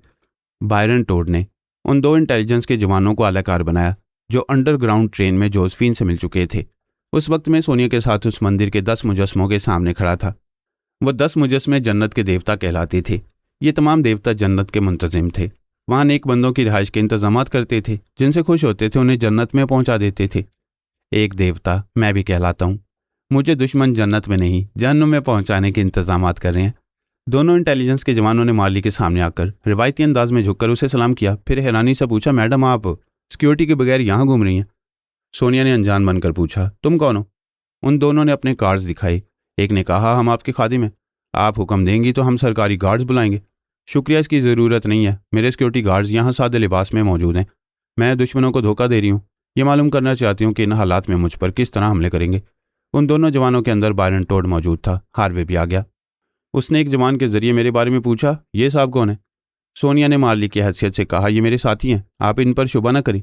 बायरन टोड ने उन 2 इंटेलिजेंस के जवानों को आलाकार बनाया जो अंडरग्राउंड ट्रेन में जोसेफिन से मिल चुके थे। उस वक्त मैं सोनिया के साथ उस मंदिर के 10 मुजस्मों के सामने खड़ा था। वो 10 मुजस्मे जन्नत के देवता कहलाते थे। ये तमाम देवता जन्नत के मुंतजिम थे। वहाँ नेक बंदों की रिहाइश के इंतजाम करते थे, जिनसे खुश होते थे उन्हें जन्नत में पहुंचा देते थे। एक देवता मैं भी कहलाता हूँ। मुझे दुश्मन जन्नत में नहीं जहन्नुम में पहुंचाने के इंतजाम कर रहे हैं। दोनों इंटेलिजेंस के जवानों ने मार्ली के सामने आकर रिवायती अंदाज में झुककर उसे सलाम किया, फिर हैरानी से पूछा, मैडम आप सिक्योरिटी के बगैर यहाँ घूम रही हैं? सोनिया ने अनजान बनकर पूछा, तुम कौन हो? उन दोनों ने अपने कार्ड्स दिखाए। एक ने कहा, हम आपके खादिम हैं, आप हुक्म देंगी तो हम सरकारी गार्ड्स बुलाएंगे। शुक्रिया, इसकी ज़रूरत नहीं है, मेरे सिक्योरिटी गार्ड्स यहाँ सादे लिबास में मौजूद हैं। मैं दुश्मनों को धोखा दे रही हूँ, ये मालूम करना चाहती हूँ कि इन हालात में मुझ पर किस तरह हमले करेंगे। उन दोनों जवानों के अंदर बायरन टोड मौजूद था। हार्वे भी आ गया। उसने एक जवान के जरिए मेरे बारे में पूछा, ये साहब कौन है? सोनिया ने मार्ली की हैसियत से कहा, ये मेरे साथी हैं, आप इन पर शुबा न करें।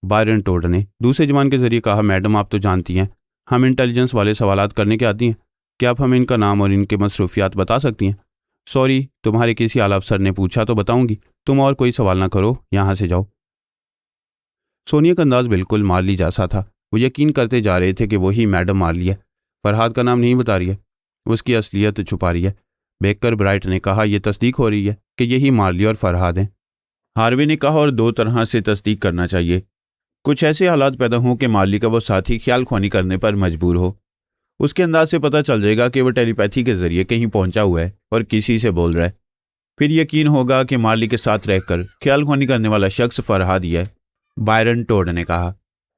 बायरन टोड ने दूसरे जवान के जरिए कहा, मैडम आप तो जानती हैं हम इंटेलिजेंस वाले सवालात करने के आदी हैं, क्या आप हमें इनका नाम और इनके मसरूफियात बता सकती हैं? सॉरी, तुम्हारे किसी आला अफसर ने पूछा तो बताऊंगी, तुम और कोई सवाल ना करो, यहाँ से जाओ। सोनिया का अंदाज बिल्कुल मार्ली जैसा था। वो यकीन करते जा रहे थे कि वही मैडम मार्ली है। फरहाद का नाम नहीं बता रही है, उसकी असलियत छुपा रही है। बेकर ब्राइट ने कहा, यह तस्दीक हो रही है कि यही मार्ली और फरहाद हैं। हार्वे ने कहा, और 2 तरह से तस्दीक करना चाहिए। कुछ ऐसे हालात पैदा हों कि मार्ली का वो साथी ख्याल ख्वानी करने पर मजबूर हो। उसके अंदाज से पता चल जाएगा कि वह टेलीपैथी के जरिए कहीं पहुंचा हुआ है और किसी से बोल रहा है। फिर यकीन होगा कि मार्ली के साथ रहकर ख्याल ख्वानी करने वाला शख्स फरहाद ही है। बायरन टोड ने कहा,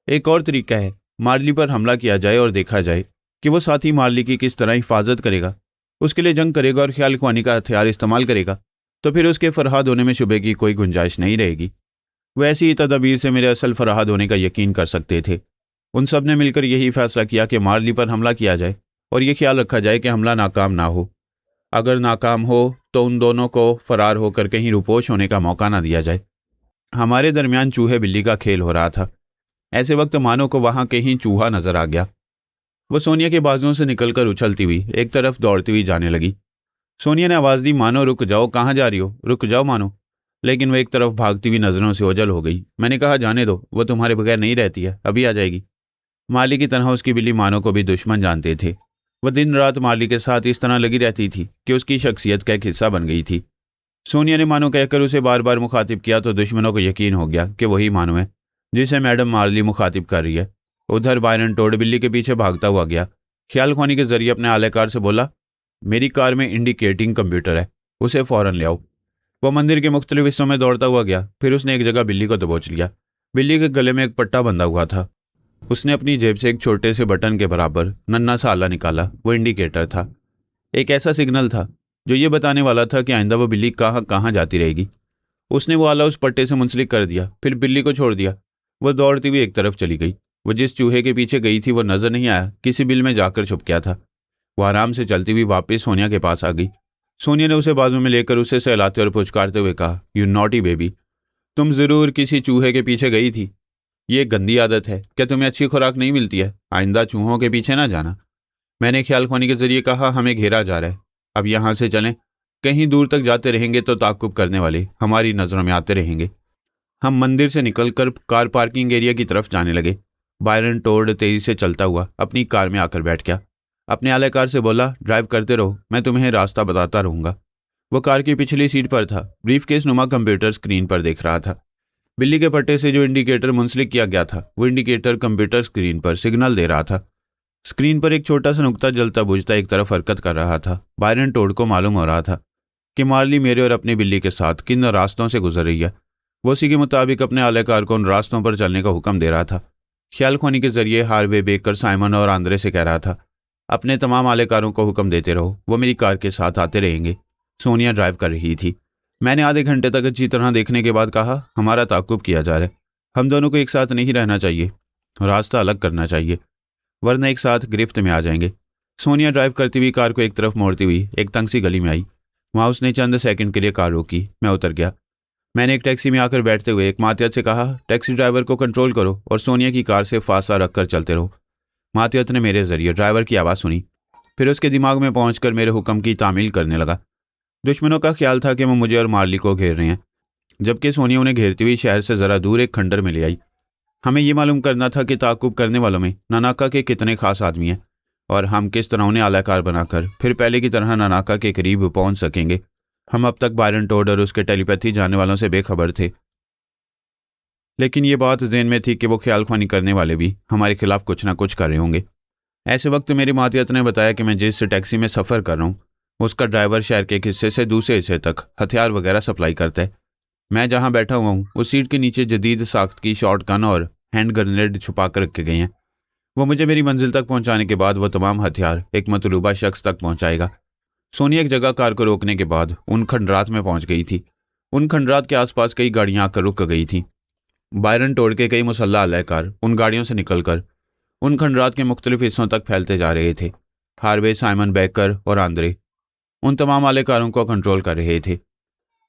एक और तरीका है, मार्ली पर हमला किया जाए और देखा जाए कि वो साथी मार्ली की किस तरह हिफाजत करेगा। उसके लिए जंग करेगा और ख्याल ख्वानी का हथियार इस्तेमाल करेगा, तो फिर उसके फरहाद होने में शुबे की कोई गुंजाइश नहीं रहेगी। वैसी ही तदबीर से मेरे असल फरहाद होने का यकीन कर सकते थे। उन सब ने मिलकर यही फैसला किया कि मार्ली पर हमला किया जाए और ये ख्याल रखा जाए कि हमला नाकाम ना हो। अगर नाकाम हो तो उन दोनों को फरार होकर कहीं रुपोश होने का मौका ना दिया जाए। हमारे दरमियान चूहे बिल्ली का खेल हो रहा था। ऐसे वक्त मानो को वहां कहीं चूहा नजर आ गया। वो सोनिया के बाजुओं से निकलकर उछलती हुई एक तरफ दौड़ती हुई जाने लगी। सोनिया ने आवाज़ दी, मानो रुक जाओ, कहाँ जा रही हो, रुक जाओ मानो। लेकिन वो एक तरफ भागती हुई नज़रों से ओझल हो गई। मैंने कहा, जाने दो, वो तुम्हारे बगैर नहीं रहती है, अभी आ जाएगी। माली की तरह उसकी बिल्ली मानो को भी दुश्मन जानते थे। वह दिन रात माली के साथ इस तरह लगी रहती थी कि उसकी शख्सियत का एक हिस्सा बन गई थी। सोनिया ने मानो कहकर उसे बार बार मुखातिब किया तो दुश्मनों को यकीन हो गया कि वही मानो है जिसे मैडम मार्ली मुखातिब कर रही है। उधर बायरन टोड बिल्ली के पीछे भागता हुआ गया। ख्याल ख्वानी के जरिए अपने आलाकार से बोला, मेरी कार में इंडिकेटिंग कंप्यूटर है, उसे फ़ौरन ले आओ। वह मंदिर के मुख्तलिफ हिस्सों में दौड़ता हुआ गया। फिर उसने एक जगह बिल्ली को दबोच लिया। बिल्ली के गले में एक पट्टा बंधा हुआ था। उसने अपनी जेब से एक छोटे से बटन के बराबर नन्हा सा आला निकाला। वो इंडिकेटर था, एक ऐसा सिग्नल था जो ये बताने वाला था कि आइंदा वो बिल्ली कहाँ कहाँ जाती रहेगी। उसने वो आला उस पट्टे से मुंसलिक कर दिया, फिर बिल्ली को छोड़ दिया। वह दौड़ती हुई एक तरफ चली गई। वो जिस चूहे के पीछे गई थी वो नजर नहीं आया, किसी बिल में जाकर छुप गया था। वो आराम से चलती हुई वापस सोनिया के पास आ गई। सोनिया ने उसे बाजू में लेकर उसे सहलाते और पुचकारते हुए कहा, यू नॉटी बेबी, तुम जरूर किसी चूहे के पीछे गई थी। ये गंदी आदत है, क्या तुम्हें अच्छी खुराक नहीं मिलती है? आइंदा चूहों के पीछे ना जाना। मैंने ख्याल ख्वानी के जरिए कहा, हमें घेरा जा रहा है, अब यहाँ से चलें। कहीं दूर तक जाते रहेंगे तो ताकुब करने वाले हमारी नज़रों में आते रहेंगे। हम मंदिर से निकलकर कार पार्किंग एरिया की तरफ जाने लगे। बायरन टोड तेजी से चलता हुआ अपनी कार में आकर बैठ गया। अपने आलाकार से बोला, ड्राइव करते रहो, मैं तुम्हें रास्ता बताता रहूँगा। वो कार की पिछली सीट पर था, ब्रीफकेस नुमा कंप्यूटर स्क्रीन पर देख रहा था। बिल्ली के पट्टे से जो इंडिकेटर मुंसलिक किया गया था वो इंडिकेटर कंप्यूटर स्क्रीन पर सिग्नल दे रहा था। स्क्रीन पर एक छोटा सा नुक्ता जलता बुझता एक तरफ हरकत कर रहा था। बायरन टोड को मालूम हो रहा था कि मार्ली मेरे और अपनी बिल्ली के साथ किन रास्तों से गुजर रही है। वो उसी के मुताबिक अपने आलाकार को उन रास्तों पर चलने का हुक्म दे रहा था। ख्याल ख्वानी के जरिए हार्वे बेकर साइमन और आंद्रे से कह रहा था, अपने तमाम आलेकारों को हुक्म देते रहो, वो मेरी कार के साथ आते रहेंगे। सोनिया ड्राइव कर रही थी। मैंने आधे घंटे तक अच्छी तरह देखने के बाद कहा, हमारा ताकुब किया जा रहा है, हम दोनों को एक साथ नहीं रहना चाहिए, रास्ता अलग करना चाहिए, वरना एक साथ गिरफ्त में आ जाएंगे। सोनिया ड्राइव करती हुई कार को एक तरफ मोड़ती हुई एक तंग सी गली में आई। वहाँ उसने चंद सेकंड के लिए कार रोकी। मैं उतर गया। मैंने एक टैक्सी में आकर बैठते हुए एक मातियत से कहा, टैक्सी ड्राइवर को कंट्रोल करो और सोनिया की कार से फासला रखकर चलते रहो। मातियत ने मेरे जरिए ड्राइवर की आवाज़ सुनी, फिर उसके दिमाग में पहुंचकर मेरे हुक्म की तामील करने लगा। दुश्मनों का ख्याल था कि वो मुझे और मार्ली को घेर रहे हैं, जबकि सोनिया उन्हें घेरती हुई शहर से ज़रा दूर एक खंडर में ले आई। हमें ये मालूम करना था कि ताकुब करने वालों में नानाका के कितने खास आदमी हैं और हम किस तरह उन्हें आलाकार बनाकर फिर पहले की तरह नानाका के करीब पहुंच सकेंगे। हम अब तक बायरन टोड और उसके टेलीपैथी जानने वालों से बेखबर थे, लेकिन ये बात ज़हन में थी कि वो ख्याल ख्वानी करने वाले भी हमारे खिलाफ कुछ ना कुछ कर रहे होंगे। ऐसे वक्त मेरी मातियत ने बताया कि मैं जिस टैक्सी में सफ़र कर रहा हूँ उसका ड्राइवर शहर के एक हिस्से से दूसरे हिस्से तक हथियार वगैरह सप्लाई करता है। मैं जहाँ बैठा हुआ हूँ उस सीट के नीचे जदीद साख्त की शॉर्ट गन और हैंड ग्रेनेड छुपा कर रखे गए हैं। वो मुझे मेरी मंजिल तक पहुँचाने के बाद वो तमाम हथियार एक मतलूबा शख्स तक पहुँचाएगा। सोनिया एक जगह कार को रोकने के बाद उन खंडरात में पहुँच गई थी। उन खंडरात के आसपास कई गाड़ियाँ आकर रुक गई थीं। बायरन टोड के कई मुसल्ला आलाकार उन गाड़ियों से निकलकर उन खंडरात के मुख्तलिफ हिस्सों तक फैलते जा रहे थे। हार्वे, साइमन, बेकर और आंद्रे उन तमाम आलेकारों को कंट्रोल कर रहे थे।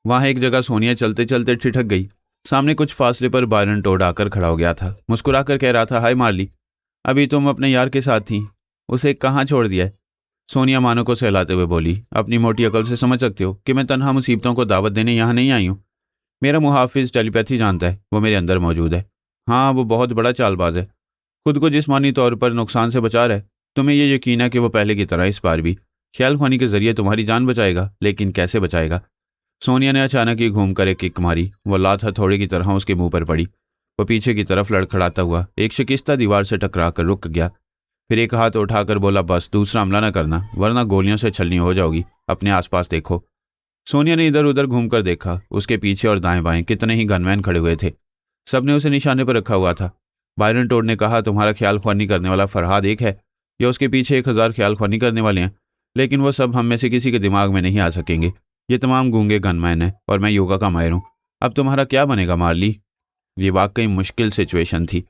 वहाँ एक जगह सोनिया चलते चलते ठिठक गई। सामने कुछ फासले पर बायरन टोड आकर खड़ा हो गया था। मुस्कुराकर कह रहा था, हाय मार्ली, अभी तुम अपने यार के साथ थी, उसे कहाँ छोड़ दिया है? सोनिया मानो को सहलाते हुए बोली, अपनी मोटी अकल से समझ सकते हो कि मैं तन्हा मुसीबतों को दावत देने यहाँ नहीं आई हूँ। मेरा मुहाफिज टेलीपैथी जानता है, वो मेरे अंदर मौजूद है। हाँ, वो बहुत बड़ा चालबाज है, खुद को जिस्मानी तौर पर नुकसान से बचा रहा है। तुम्हें ये यकीन है कि वो पहले की तरह इस बार भी ख्याल ख्वानी के जरिए तुम्हारी जान बचाएगा, लेकिन कैसे बचाएगा? सोनिया ने अचानक ही घूमकर एक किक मारी। वो लात हथौड़े की तरह उसके मुंह पर पड़ी। वो पीछे की तरफ लड़खड़ाता हुआ एक शिकस्ता दीवार से टकरा कर रुक गया। फिर एक हाथ उठाकर बोला, बस दूसरा हमला न करना, वरना गोलियों से छलनी हो जाओगी। अपने आसपास देखो। सोनिया ने इधर उधर घूमकर देखा। उसके पीछे और दाएं बाएं कितने ही गनमैन खड़े हुए थे। सबने उसे निशाने पर रखा हुआ था। बायरन टोड ने कहा, तुम्हारा ख्याल ख्वानी करने वाला फरहाद एक है या उसके पीछे 1000 ख्याल ख्वानी करने वाले हैं, लेकिन वो सब हम में से किसी के दिमाग में नहीं आ सकेंगे। ये तमाम गूंगे गनमैन हैं और मैं योगा का माहिर हूँ। अब तुम्हारा क्या बनेगा मार्ली? ये वाकई मुश्किल सिचुएशन थी।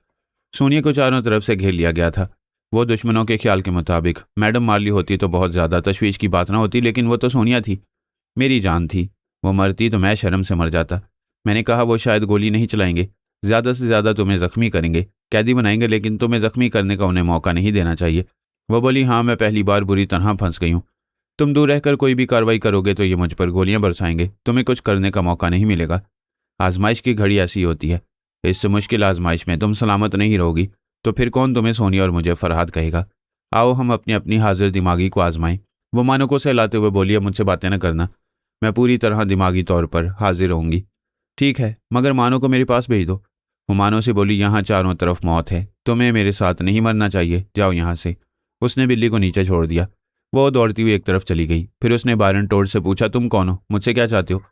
सोनिया को चारों तरफ से घेर लिया गया था। वो दुश्मनों के ख्याल के मुताबिक मैडम मार्ली होती तो बहुत ज़्यादा तशवीश की बात ना होती, लेकिन वो तो सोनिया थी, मेरी जान थी। वो मरती तो मैं शर्म से मर जाता। मैंने कहा, वो शायद गोली नहीं चलाएंगे, ज़्यादा से ज़्यादा तुम्हें ज़ख्मी करेंगे, कैदी बनाएंगे, लेकिन तुम्हें ज़ख्मी करने का उन्हें मौका नहीं देना चाहिए। वो बोली, हाँ, मैं पहली बार बुरी तरह फंस गई हूँ। तुम दूर रहकर कोई भी कार्रवाई करोगे तो ये मुझ पर गोलियां बरसाएंगे, तुम्हें कुछ करने का मौका नहीं मिलेगा। आजमाइश की घड़ी ऐसी होती है, इससे मुश्किल आजमाइश में तुम सलामत नहीं रहोगी तो फिर कौन तुम्हें सोनिया और मुझे फरहाद कहेगा? आओ हम अपनी अपनी हाजिर दिमागी को आजमाएं। वो मानो को सहलाते हुए बोली, मुझसे बातें न करना, मैं पूरी तरह दिमागी तौर पर हाजिर रहूंगी। ठीक है, मगर मानो को मेरे पास भेज दो। वो मानो से बोली, यहाँ चारों तरफ मौत है, तुम्हें मेरे साथ नहीं मरना चाहिए, जाओ यहाँ से। उसने बिल्ली को नीचे छोड़ दिया। वो दौड़ती हुई एक तरफ चली गई। फिर उसने बायरन टोड से पूछा, तुम कौन हो, मुझसे क्या चाहते हो?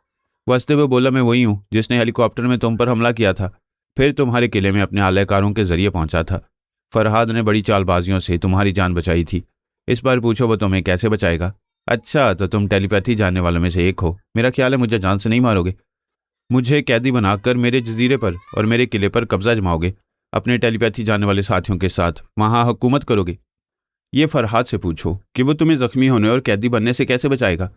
वो हंसते हुए बोला, मैं वही हूँ जिसने हेलीकॉप्टर में तुम पर हमला किया था, फिर तुम्हारे किले में अपने आलाकारों के जरिए पहुंचा था। फरहाद ने बड़ी चालबाजियों से तुम्हारी जान बचाई थी। इस बार पूछो वो तुम्हें कैसे बचाएगा। अच्छा, तो तुम टेलीपैथी जानने वालों में से एक हो। मेरा ख्याल है मुझे जान से नहीं मारोगे। मुझे कैदी बनाकर मेरे जजीरे पर और मेरे किले पर कब्जा जमाओगे। अपने टेलीपैथी जानने वाले साथियों के साथ वहाँ हुकूमत करोगे। ये फरहाद से पूछो कि वो तुम्हें जख्मी होने और कैदी बनने से कैसे बचाएगा।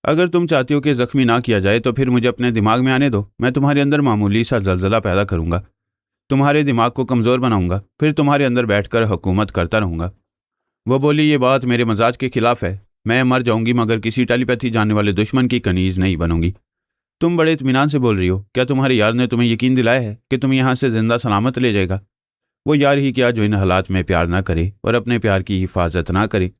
अगर तुम चाहती हो कि जख्मी ना किया जाए तो फिर मुझे अपने दिमाग में आने दो। मैं तुम्हारे अंदर मामूली सा जलजला पैदा करूंगा, तुम्हारे दिमाग को कमज़ोर बनाऊंगा, फिर तुम्हारे अंदर बैठकर हुकूमत करता रहूंगा। वो बोली, ये बात मेरे मजाज के खिलाफ है। मैं मर जाऊंगी मगर किसी टेलीपैथी जानने वाले दुश्मन की कनीज नहीं बनूंगी। तुम बड़े इत्मीनान से बोल रही हो। क्या तुम्हारे यार ने तुम्हें यकीन दिलाया है कि तुम यहाँ से जिंदा सलामत ले जाएगा? वो यार ही क्या जो इन हालात में प्यार ना करे और अपने प्यार की हिफाजत ना करे।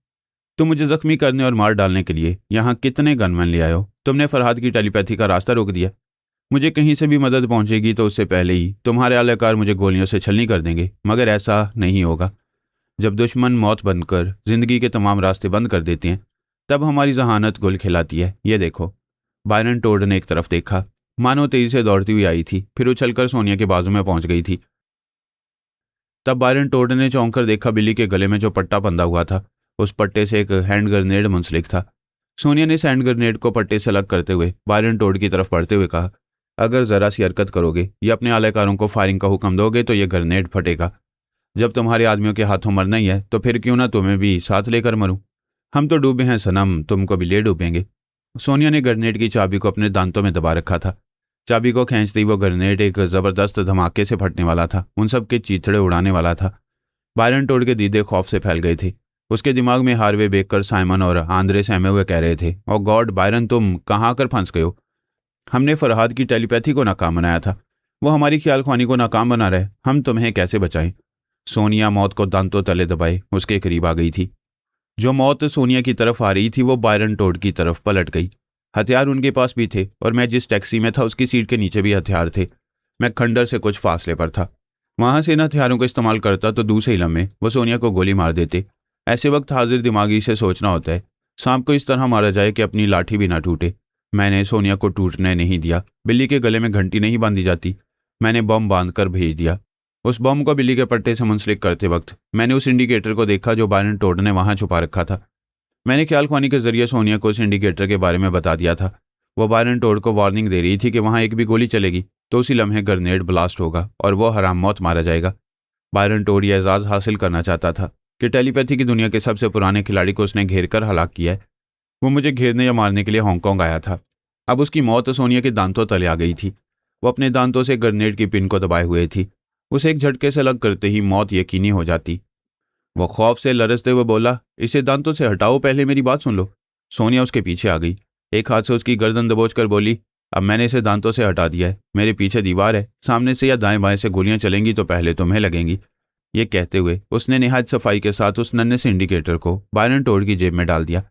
तुम मुझे जख्मी करने और मार डालने के लिए यहाँ कितने गनमैन ले आए हो? तुमने फरहाद की टेलीपैथी का रास्ता रोक दिया। मुझे कहीं से भी मदद पहुंचेगी तो उससे पहले ही तुम्हारे आलाकार मुझे गोलियों से छलनी कर देंगे, मगर ऐसा नहीं होगा। जब दुश्मन मौत बनकर जिंदगी के तमाम रास्ते बंद कर देते हैं, तब हमारी जहानत गुल खिलाती है। ये देखो। बायरन टोड ने एक तरफ देखा, मानो तेजी से दौड़ती हुई आई थी, फिर उछलकर सोनिया के बाजू में पहुंच गई थी। तब बायरन टोड ने चौंक कर देखा, बिल्ली के गले में जो पट्टा बंधा हुआ था, उस पट्टे से एक हैंड ग्रेनेड मुंसलिक था। सोनिया ने इस हैंड ग्रेनेड को पट्टे से अलग करते हुए बायरन टोड की तरफ बढ़ते हुए कहा, अगर जरा सी हरकत करोगे या अपने आलाकारों को फायरिंग का हुक्म दोगे तो यह ग्रेनेड फटेगा। जब तुम्हारे आदमियों के हाथों मरना ही है तो फिर क्यों ना तुम्हें भी साथ लेकर मरूं। हम तो डूबे हैं सनम, तुमको भी ले डूबेंगे। सोनिया ने ग्रेनेड की चाबी को अपने दांतों में दबा रखा था। चाबी को खींचते ही वो ग्रेनेड एक जबरदस्त धमाके से फटने वाला था, उन सब के चीथड़े उड़ाने वाला था। बायरन टोड के दीदे खौफ से फैल गए थे। उसके दिमाग में हार्वे बेकर, साइमन और आंद्रे सहमे हुए कह रहे थे, ओ गॉड बायरन, तुम कहाँ आकर फंस गए हो। हमने फरहाद की टेलीपैथी को नाकाम बनाया था, वो हमारी ख्याल ख्वानी को नाकाम बना रहे, हम तुम्हें कैसे बचाएं। सोनिया मौत को दांतों तले दबाए उसके करीब आ गई थी। जो मौत सोनिया की तरफ आ रही थी वो बायरन टोड की तरफ पलट गई। हथियार उनके पास भी थे और मैं जिस टैक्सी में था उसकी सीट के नीचे भी हथियार थे। मैं खंडर से कुछ फासले पर था। वहां से इन हथियारों को इस्तेमाल करता तो दूसरे ही लम्हे वो सोनिया को गोली मार देते। ऐसे वक्त हाजिर दिमागी से सोचना होता है, सांप को इस तरह मारा जाए कि अपनी लाठी भी ना टूटे। मैंने सोनिया को टूटने नहीं दिया। बिल्ली के गले में घंटी नहीं बांधी जाती, मैंने बम बांध कर भेज दिया। उस बम को बिल्ली के पट्टे से मुंसलिक करते वक्त मैंने उस इंडिकेटर को देखा जो बायरन टोड ने वहां छुपा रखा था। मैंने ख्याल ख्वानी के जरिए सोनिया को उस इंडिकेटर के बारे में बता दिया था। वो बायरन टोड को वार्निंग दे रही थी कि वहां एक भी गोली चलेगी तो उसी लम्हे ग्रेनेड ब्लास्ट होगा और वो हराम मौत मारा जाएगा। बायरन टोड यह एजाज हासिल करना चाहता था कि टेलीपैथी की दुनिया के सबसे पुराने खिलाड़ी को उसने घेर कर हलाक किया है। वो मुझे घेरने या मारने के लिए हांगकांग आया था। अब उसकी मौत सोनिया के दांतों तले आ गई थी। वो अपने दांतों से ग्रेनेड की पिन को दबाए हुए थी। उसे एक झटके से अलग करते ही मौत यकीनी हो जाती। वो खौफ से लरसते हुए बोला, इसे दांतों से हटाओ, पहले मेरी बात सुन लो। सोनिया उसके पीछे आ गई, एक हाथ से उसकी गर्दन दबोच कर बोली, अब मैंने इसे दांतों से हटा दिया है, मेरे पीछे दीवार है, सामने से या दाएं बाएं से गोलियां चलेंगी तो पहले तुम्हें लगेंगी। ये कहते हुए उसने निहायत सफाई के साथ उस नन्हे से इंडिकेटर को बायरन टोड की जेब में डाल दिया।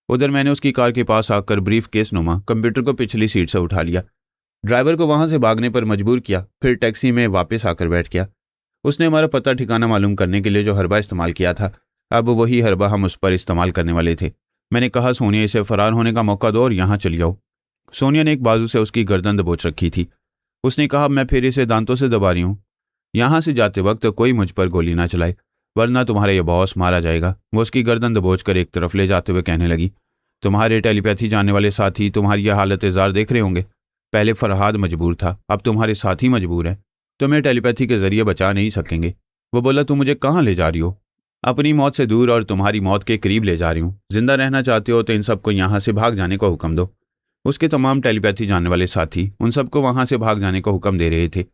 उधर मैंने उसकी कार के पास आकर ब्रीफ केस नुमा कंप्यूटर को पिछली सीट से उठा लिया, ड्राइवर को वहां से भागने पर मजबूर किया, फिर टैक्सी में वापस आकर बैठ गया। उसने हमारा पता ठिकाना मालूम करने के लिए जो हरबा इस्तेमाल किया था, अब वही हरबा हम उस पर इस्तेमाल करने वाले थे। मैंने कहा, सोनिया इसे फरार होने का मौका दो और यहाँ चली आओ। सोनिया ने एक बाजू से उसकी गर्दन दबोच रखी थी। उसने कहा, मैं फिर इसे दांतों से दबा रही हूँ, यहाँ से जाते वक्त कोई मुझ पर गोली ना चलाए वरना तुम्हारा ये बॉस मारा जाएगा। वो उसकी गर्दन दबोच कर एक तरफ ले जाते हुए कहने लगी, तुम्हारे टेलीपैथी जानने वाले साथी तुम्हारी यह हालत जार देख रहे होंगे। पहले फरहाद मजबूर था, अब तुम्हारे साथी मजबूर हैं, तुम्हें टेलीपैथी के जरिए बचा नहीं सकेंगे। वो बोला, तुम मुझे कहाँ ले जा रही हो? अपनी मौत से दूर और तुम्हारी मौत के करीब ले जा रही हूँ। जिंदा रहना चाहते हो तो इन सबको यहाँ से भाग जाने का हुक्म दो। उसके तमाम टेलीपैथी जानने वाले साथी उन सबको वहां से भाग जाने का हुक्म दे रहे थे।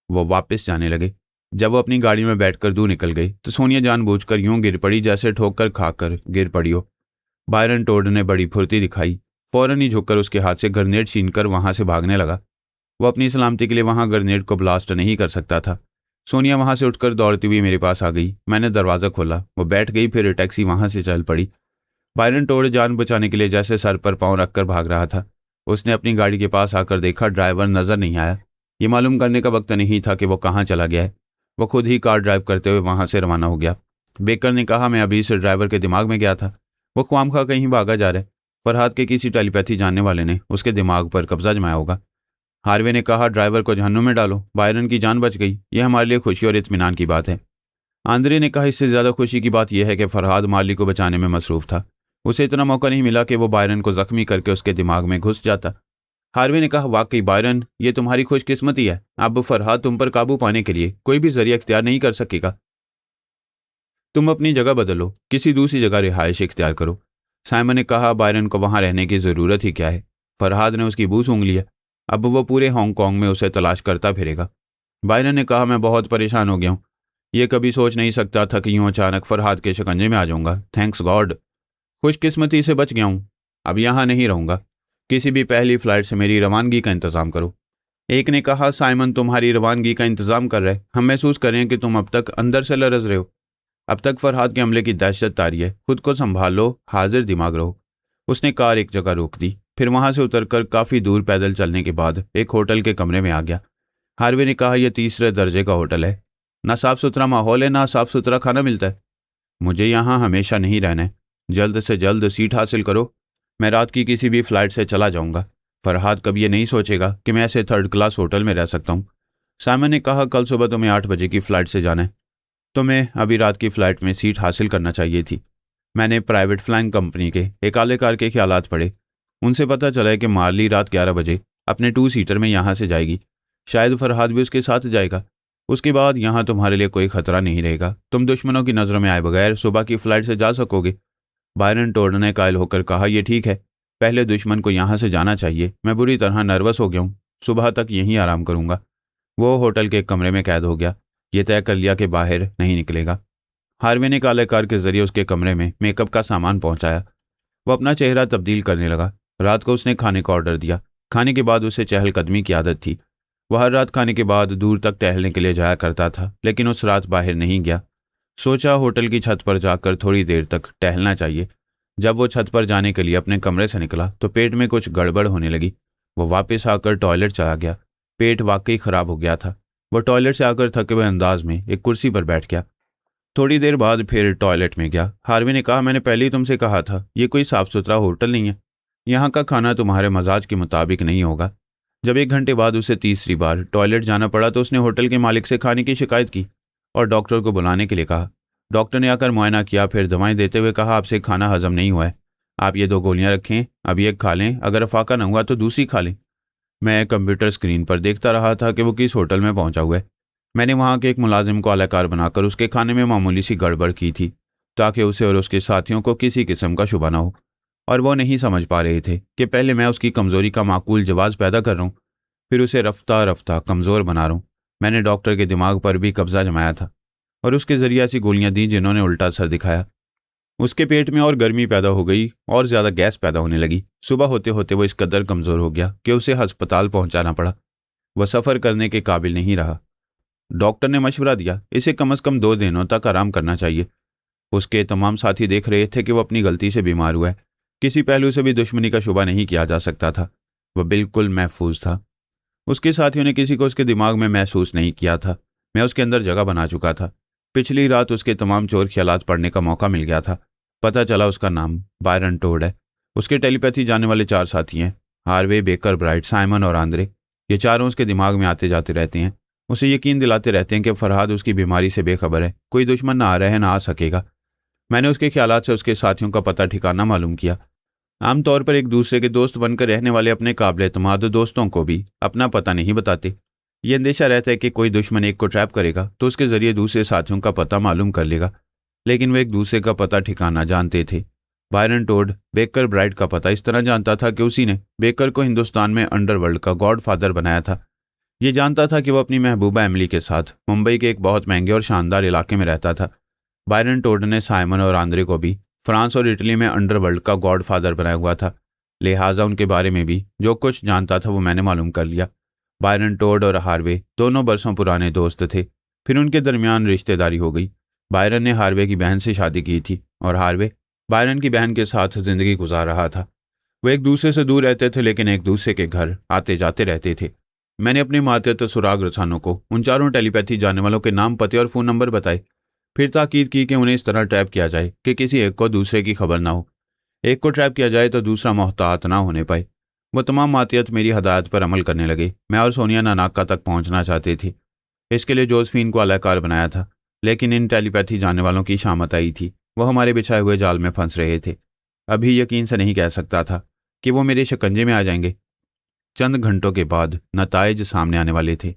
वो वापस जाने लगे। जब वो अपनी गाड़ी में बैठकर दूर निकल गई तो सोनिया जानबूझकर यूं गिर पड़ी जैसे ठोकर खाकर गिर पड़ी हो। बायरन टोड ने बड़ी फुर्ती दिखाई, फौरन ही झुककर उसके हाथ से ग्रेनेड छीनकर वहां से भागने लगा। वो अपनी सलामती के लिए वहां ग्रेनेड को ब्लास्ट नहीं कर सकता था। सोनिया वहां से उठकर दौड़ती हुई मेरे पास आ गई। मैंने दरवाज़ा खोला, वो बैठ गई, फिर टैक्सी वहां से चल पड़ी। बायरन टोड जान बचाने के लिए जैसे सर पर पाँव रखकर भाग रहा था। उसने अपनी गाड़ी के पास आकर देखा, ड्राइवर नजर नहीं आया। ये मालूम करने का वक्त नहीं था कि वो कहाँ चला गया है। वो खुद ही कार ड्राइव करते हुए वहां से रवाना हो गया। बेकर ने कहा, मैं अभी से ड्राइवर के दिमाग में गया था, वो ख्वामखा कहीं भागा जा रहा है। फरहाद के किसी टेलीपैथी जानने वाले ने उसके दिमाग पर कब्जा जमाया होगा। हार्वे ने कहा, ड्राइवर को जहन्नुम में डालो, बायरन की जान बच गई, यह हमारे लिए खुशी और इत्मीनान की बात है। आंद्रे ने कहा, इससे ज़्यादा खुशी की बात यह है कि फरहाद माली को बचाने में मसरूफ़ था, उसे इतना मौका नहीं मिला कि वो बायरन को जख्मी करके उसके दिमाग में घुस जाता। हार्वे ने कहा, वाकई बायरन, ये तुम्हारी खुशकिस्मती है, अब फरहाद तुम पर काबू पाने के लिए कोई भी जरिया इख्तियार नहीं कर सकेगा। तुम अपनी जगह बदलो, किसी दूसरी जगह रिहाइश इख्तियार करो। साइमन ने कहा, बायरन को वहां रहने की ज़रूरत ही क्या है, फरहाद ने उसकी बू सूंघ लिया, अब वो पूरे हांगकांग में उसे तलाश करता फिरेगा। बायरन ने कहा, मैं बहुत परेशान हो गया हूँ, ये कभी सोच नहीं सकता था कि यूँ अचानक फरहाद के शिकंजे में आ जाऊँगा। थैंक्स गॉड, खुशकिस्मती से बच गया हूँ। अब यहाँ नहीं रहूँगा, किसी भी पहली फ्लाइट से मेरी रवानगी का इंतज़ाम करो। एक ने कहा, साइमन तुम्हारी रवानगी का इंतज़ाम कर रहे, हम महसूस करें कि तुम अब तक अंदर से लरज़ रहे हो। अब तक फरहाद के हमले की दहशत तारी है, खुद को संभाल लो, हाजिर दिमाग रहो। उसने कार एक जगह रोक दी, फिर वहां से उतरकर काफ़ी दूर पैदल चलने के बाद एक होटल के कमरे में आ गया। हार्वे ने कहा, यह तीसरे दर्जे का होटल है, ना साफ़ सुथरा माहौल है, ना साफ़ सुथरा खाना मिलता है। मुझे यहाँ हमेशा नहीं रहना है, जल्द से जल्द सीट हासिल करो। मैं रात की किसी भी फ्लाइट से चला जाऊँगा। फरहाद कभी ये नहीं सोचेगा कि मैं ऐसे थर्ड क्लास होटल में रह सकता हूँ। साइमन ने कहा, कल सुबह तुम्हें 8 बजे की फ़्लाइट से जाना है। तुम्हें अभी रात की फ़्लाइट में सीट हासिल करना चाहिए थी। मैंने प्राइवेट फ्लाइंग कंपनी के एक आलेकार के ख्यालात पढ़े। उनसे पता चला है कि मार्ली रात 11 बजे अपने 2 सीटर में यहाँ से जाएगी। शायद फरहाद भी उसके साथ जाएगा। उसके बाद यहाँ तुम्हारे लिए कोई खतरा नहीं रहेगा। तुम दुश्मनों की नज़रों में आए बगैर सुबह की फ़्लाइट से जा सकोगे। बायरन टोड ने कायल होकर कहा, यह ठीक है, पहले दुश्मन को यहाँ से जाना चाहिए। मैं बुरी तरह नर्वस हो गया हूँ। सुबह तक यहीं आराम करूँगा। वो होटल के एक कमरे में कैद हो गया। ये तय कर लिया कि बाहर नहीं निकलेगा। हार्वे ने काले कार के जरिए उसके कमरे में मेकअप का सामान पहुंचाया। वो अपना चेहरा तब्दील करने लगा। रात को उसने खाने का ऑर्डर दिया। खाने के बाद उसे चहलकदमी की आदत थी। वह हर रात खाने के बाद दूर तक टहलने के लिए जाया करता था, लेकिन उस रात बाहर नहीं गया। सोचा होटल की छत पर जाकर थोड़ी देर तक टहलना चाहिए। जब वो छत पर जाने के लिए अपने कमरे से निकला तो पेट में कुछ गड़बड़ होने लगी। वो वापस आकर टॉयलेट चला गया। पेट वाकई खराब हो गया था। वो टॉयलेट से आकर थके हुए अंदाज में एक कुर्सी पर बैठ गया। थोड़ी देर बाद फिर टॉयलेट में गया। हार्वे ने कहा, मैंने पहले ही तुमसे कहा था, ये कोई साफ सुथरा होटल नहीं है। यहाँ का खाना तुम्हारे मजाज के मुताबिक नहीं होगा। जब 1 घंटे बाद उसे तीसरी बार टॉयलेट जाना पड़ा तो उसने होटल के मालिक से खाने की शिकायत की और डॉक्टर को बुलाने के लिए कहा। डॉक्टर ने आकर मुआयना किया, फिर दवाएं देते हुए कहा, आपसे खाना हजम नहीं हुआ है। आप ये 2 गोलियां रखें, अभी एक खा लें, अगर अफाका न हुआ तो दूसरी खा लें। मैं कंप्यूटर स्क्रीन पर देखता रहा था कि वो किस होटल में पहुंचा हुआ है। मैंने वहां के एक मुलाजिम को आलाकार बनाकर उसके खाने में मामूली सी गड़बड़ की थी, ताकि उसे और उसके साथियों को किसी किस्म का शुबा ना हो। और वो नहीं समझ पा रहे थे कि पहले मैं उसकी कमज़ोरी का माकूल जवाब पैदा कर रहा हूँ, फिर उसे रफ्ता रफ्ता कमज़ोर बना रहा हूँ। मैंने डॉक्टर के दिमाग पर भी कब्जा जमाया था और उसके ज़रिए ऐसी गोलियां दी जिन्होंने उल्टा असर दिखाया। उसके पेट में और गर्मी पैदा हो गई और ज़्यादा गैस पैदा होने लगी। सुबह होते होते वो इस कदर कमज़ोर हो गया कि उसे अस्पताल पहुंचाना पड़ा। वह सफ़र करने के काबिल नहीं रहा। डॉक्टर ने मशवरा दिया, इसे कम से कम 2 दिनों तक आराम करना चाहिए। उसके तमाम साथी देख रहे थे कि वह अपनी गलती से बीमार हुआ है। किसी पहलू से भी दुश्मनी का शुबा नहीं किया जा सकता था। वह बिल्कुल महफूज था। उसके साथियों ने किसी को उसके दिमाग में महसूस नहीं किया था। मैं उसके अंदर जगह बना चुका था। पिछली रात उसके तमाम चोर ख्यालात पढ़ने का मौका मिल गया था। पता चला उसका नाम बायरन टोड है। उसके टेलीपैथी जानने वाले 4 साथी हैं, हार्वे, बेकर, ब्राइट, साइमन और आंद्रे। ये चारों उसके दिमाग में आते जाते रहते हैं। उसे यकीन दिलाते रहते हैं कि फरहाद उसकी बीमारी से बेखबर है, कोई दुश्मन ना आ रहा है ना आ सकेगा। मैंने उसके ख्यालात से उसके साथियों का पता ठिकाना मालूम किया। आमतौर पर एक दूसरे के दोस्त बनकर रहने वाले अपने काबिल एतमाद दोस्तों को भी अपना पता नहीं बताते। ये अंदेशा रहता है कि कोई दुश्मन एक को ट्रैप करेगा तो उसके जरिए दूसरे साथियों का पता मालूम कर लेगा, लेकिन वे एक दूसरे का पता ठिकाना जानते थे। बायरन टोड बेकर ब्राइट का पता इस तरह जानता था कि उसी ने बेकर को हिंदुस्तान में अंडरवर्ल्ड का गॉडफादर बनाया था। ये जानता था कि वह अपनी महबूबा एमिली के साथ मुंबई के एक बहुत महंगे और शानदार इलाके में रहता था। बायरन टोड ने साइमन और आंद्रे को भी फ्रांस और इटली में अंडरवर्ल्ड का गॉडफादर बनाया हुआ था, लिहाजा उनके बारे में भी जो कुछ जानता था वो मैंने मालूम कर लिया। बायरन टोड और हार्वे दोनों बरसों पुराने दोस्त थे। फिर उनके दरमियान रिश्तेदारी हो गई। बायरन ने हार्वे की बहन से शादी की थी और हार्वे बायरन की बहन के साथ जिंदगी गुजार रहा था। वो एक दूसरे से दूर रहते थे, लेकिन एक दूसरे के घर आते जाते रहते थे। मैंने अपने मातहत सुराग रसानों को उन चारों टेलीपैथी जानने वालों के नाम, पते और फ़ोन नंबर बताए। फिर ताकीद की कि उन्हें इस तरह ट्रैप किया जाए कि किसी एक को दूसरे की खबर ना हो। एक को ट्रैप किया जाए तो दूसरा मोहतात ना होने पाए। वो तमाम मातियत मेरी हदायत पर अमल करने लगे। मैं और सोनिया नानाका तक पहुंचना चाहते थे। इसके लिए जोसेफिन को अलाकार बनाया था, लेकिन इन टेलीपैथी जानने वालों की शामत आई थी। वो हमारे बिछाए हुए जाल में फंस रहे थे। अभी यकीन से नहीं कह सकता था कि वो मेरे शिकंजे में आ जाएंगे। चंद घंटों के बाद नताइज सामने आने वाले थे।